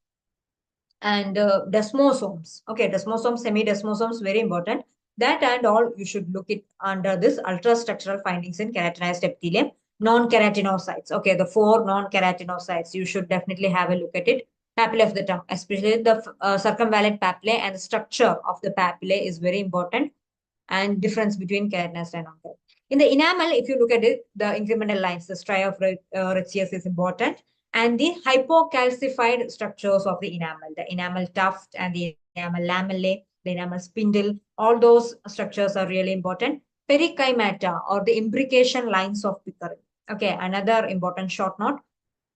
and desmosomes. Okay, desmosomes, semidesmosomes, very important. That and all you should look it under this ultrastructural findings in keratinized epithelium. non-keratinocytes. Okay, the 4 non-keratinocytes, you should definitely have a look at it. Papillae of the tongue, especially the circumvallate papillae, and the structure of the papillae is very important, and difference between keratinocytes and non-keratinocytes. In the enamel, if you look at it, the incremental lines, the stria of Retzius is important, and the hypocalcified structures of the enamel tuft and the enamel lamellae, the enamel spindle, all those structures are really important. Perikymata, or the imbrication lines of Pickering. Okay, another important short note,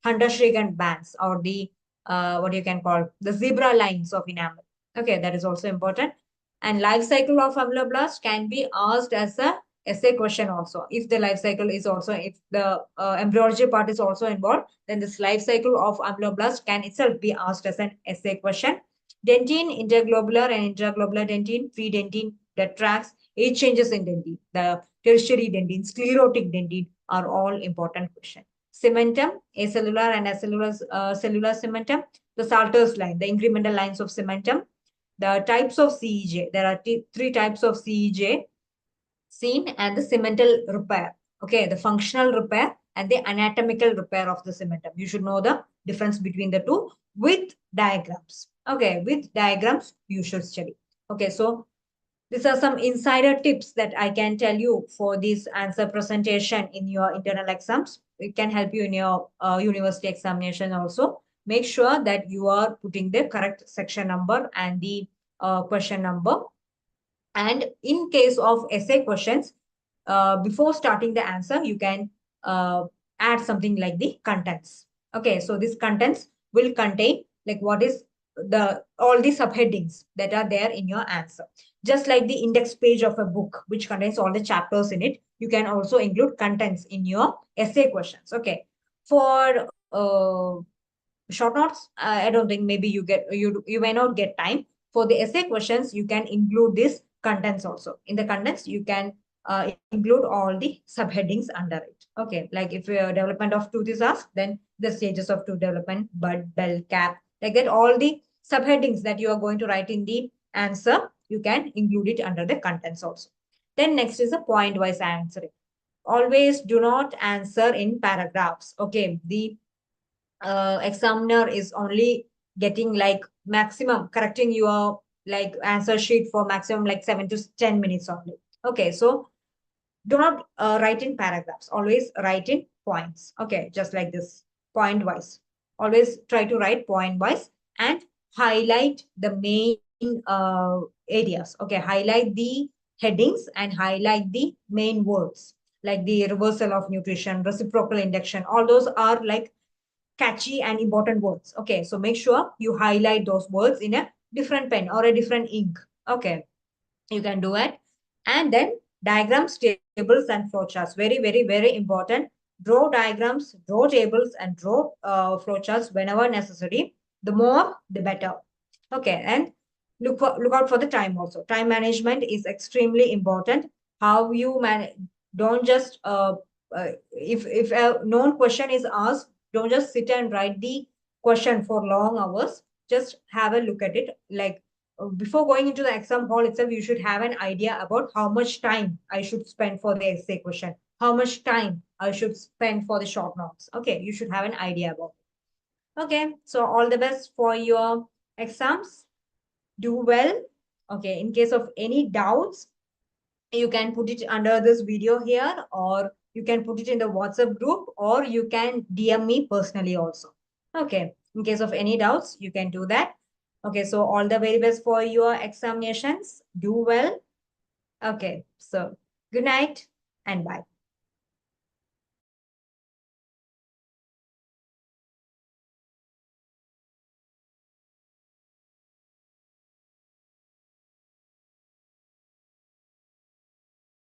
Hunter-Schragen bands, or the what you can call the zebra lines of enamel. Okay, that is also important. And life cycle of ameloblast can be asked as a essay question also. If the life cycle is also, if the embryology part is also involved, then this life cycle of ameloblast can itself be asked as an essay question. Dentine, interglobular and intraglobular dentine, pre-dentine, the tracks, age changes in dentine, the tertiary dentine, sclerotic dentine are all important questions. Cementum, acellular and acellular cellular cementum, the Salter's line, the incremental lines of cementum, the types of CEJ. There are 3 types of CEJ seen, and the cemental repair. Okay, the functional repair and the anatomical repair of the cementum. You should know the difference between the two with diagrams. Okay, with diagrams, you should study. Okay, so these are some insider tips that I can tell you for this answer presentation in your internal exams. It can help you in your university examination also. Make sure that you are putting the correct section number and the question number. And in case of essay questions, before starting the answer, you can add something like the contents. Okay, so this contents will contain like what is the all the subheadings that are there in your answer. Just like the index page of a book, which contains all the chapters in it, you can also include contents in your essay questions. Okay, for short notes, I don't think maybe you may not get time. For the essay questions, you can include this contents also. In the contents, you can include all the subheadings under it. Okay, like if development of tooth is asked, then the stages of tooth development, bud, bell, cap, like that, all the subheadings that you are going to write in the answer, you can include it under the contents also. Then next is a point-wise answering. Always do not answer in paragraphs. Okay, the examiner is only getting like maximum correcting your like answer sheet for maximum like 7 to 10 minutes only. Okay, so do not write in paragraphs, always write in points. Okay, just like this, point wise. Always try to write point wise and highlight the main areas. Okay, highlight the headings and highlight the main words, like the reversal of nutrition, reciprocal induction, all those are like catchy and important words. Okay, so make sure you highlight those words in a different pen or a different ink. Okay, you can do it. And then diagrams, tables, and flowcharts. Very, very, very important. Draw diagrams, draw tables, and draw flowcharts whenever necessary. The more, the better. Okay, and look out for the time also. Time management is extremely important. How you manage, don't just if a known question is asked, don't just sit and write the question for long hours. Just have a look at it. Like before going into the exam hall itself, you should have an idea about how much time I should spend for the essay question, how much time I should spend for the short notes. Okay, you should have an idea about it. Okay, so all the best for your exams. Do well. Okay, in case of any doubts, you can put it under this video here, or you can put it in the WhatsApp group, or you can DM me personally also. Okay, in case of any doubts, you can do that. Okay, so all the very best for your examinations. Do well. Okay, so good night and bye.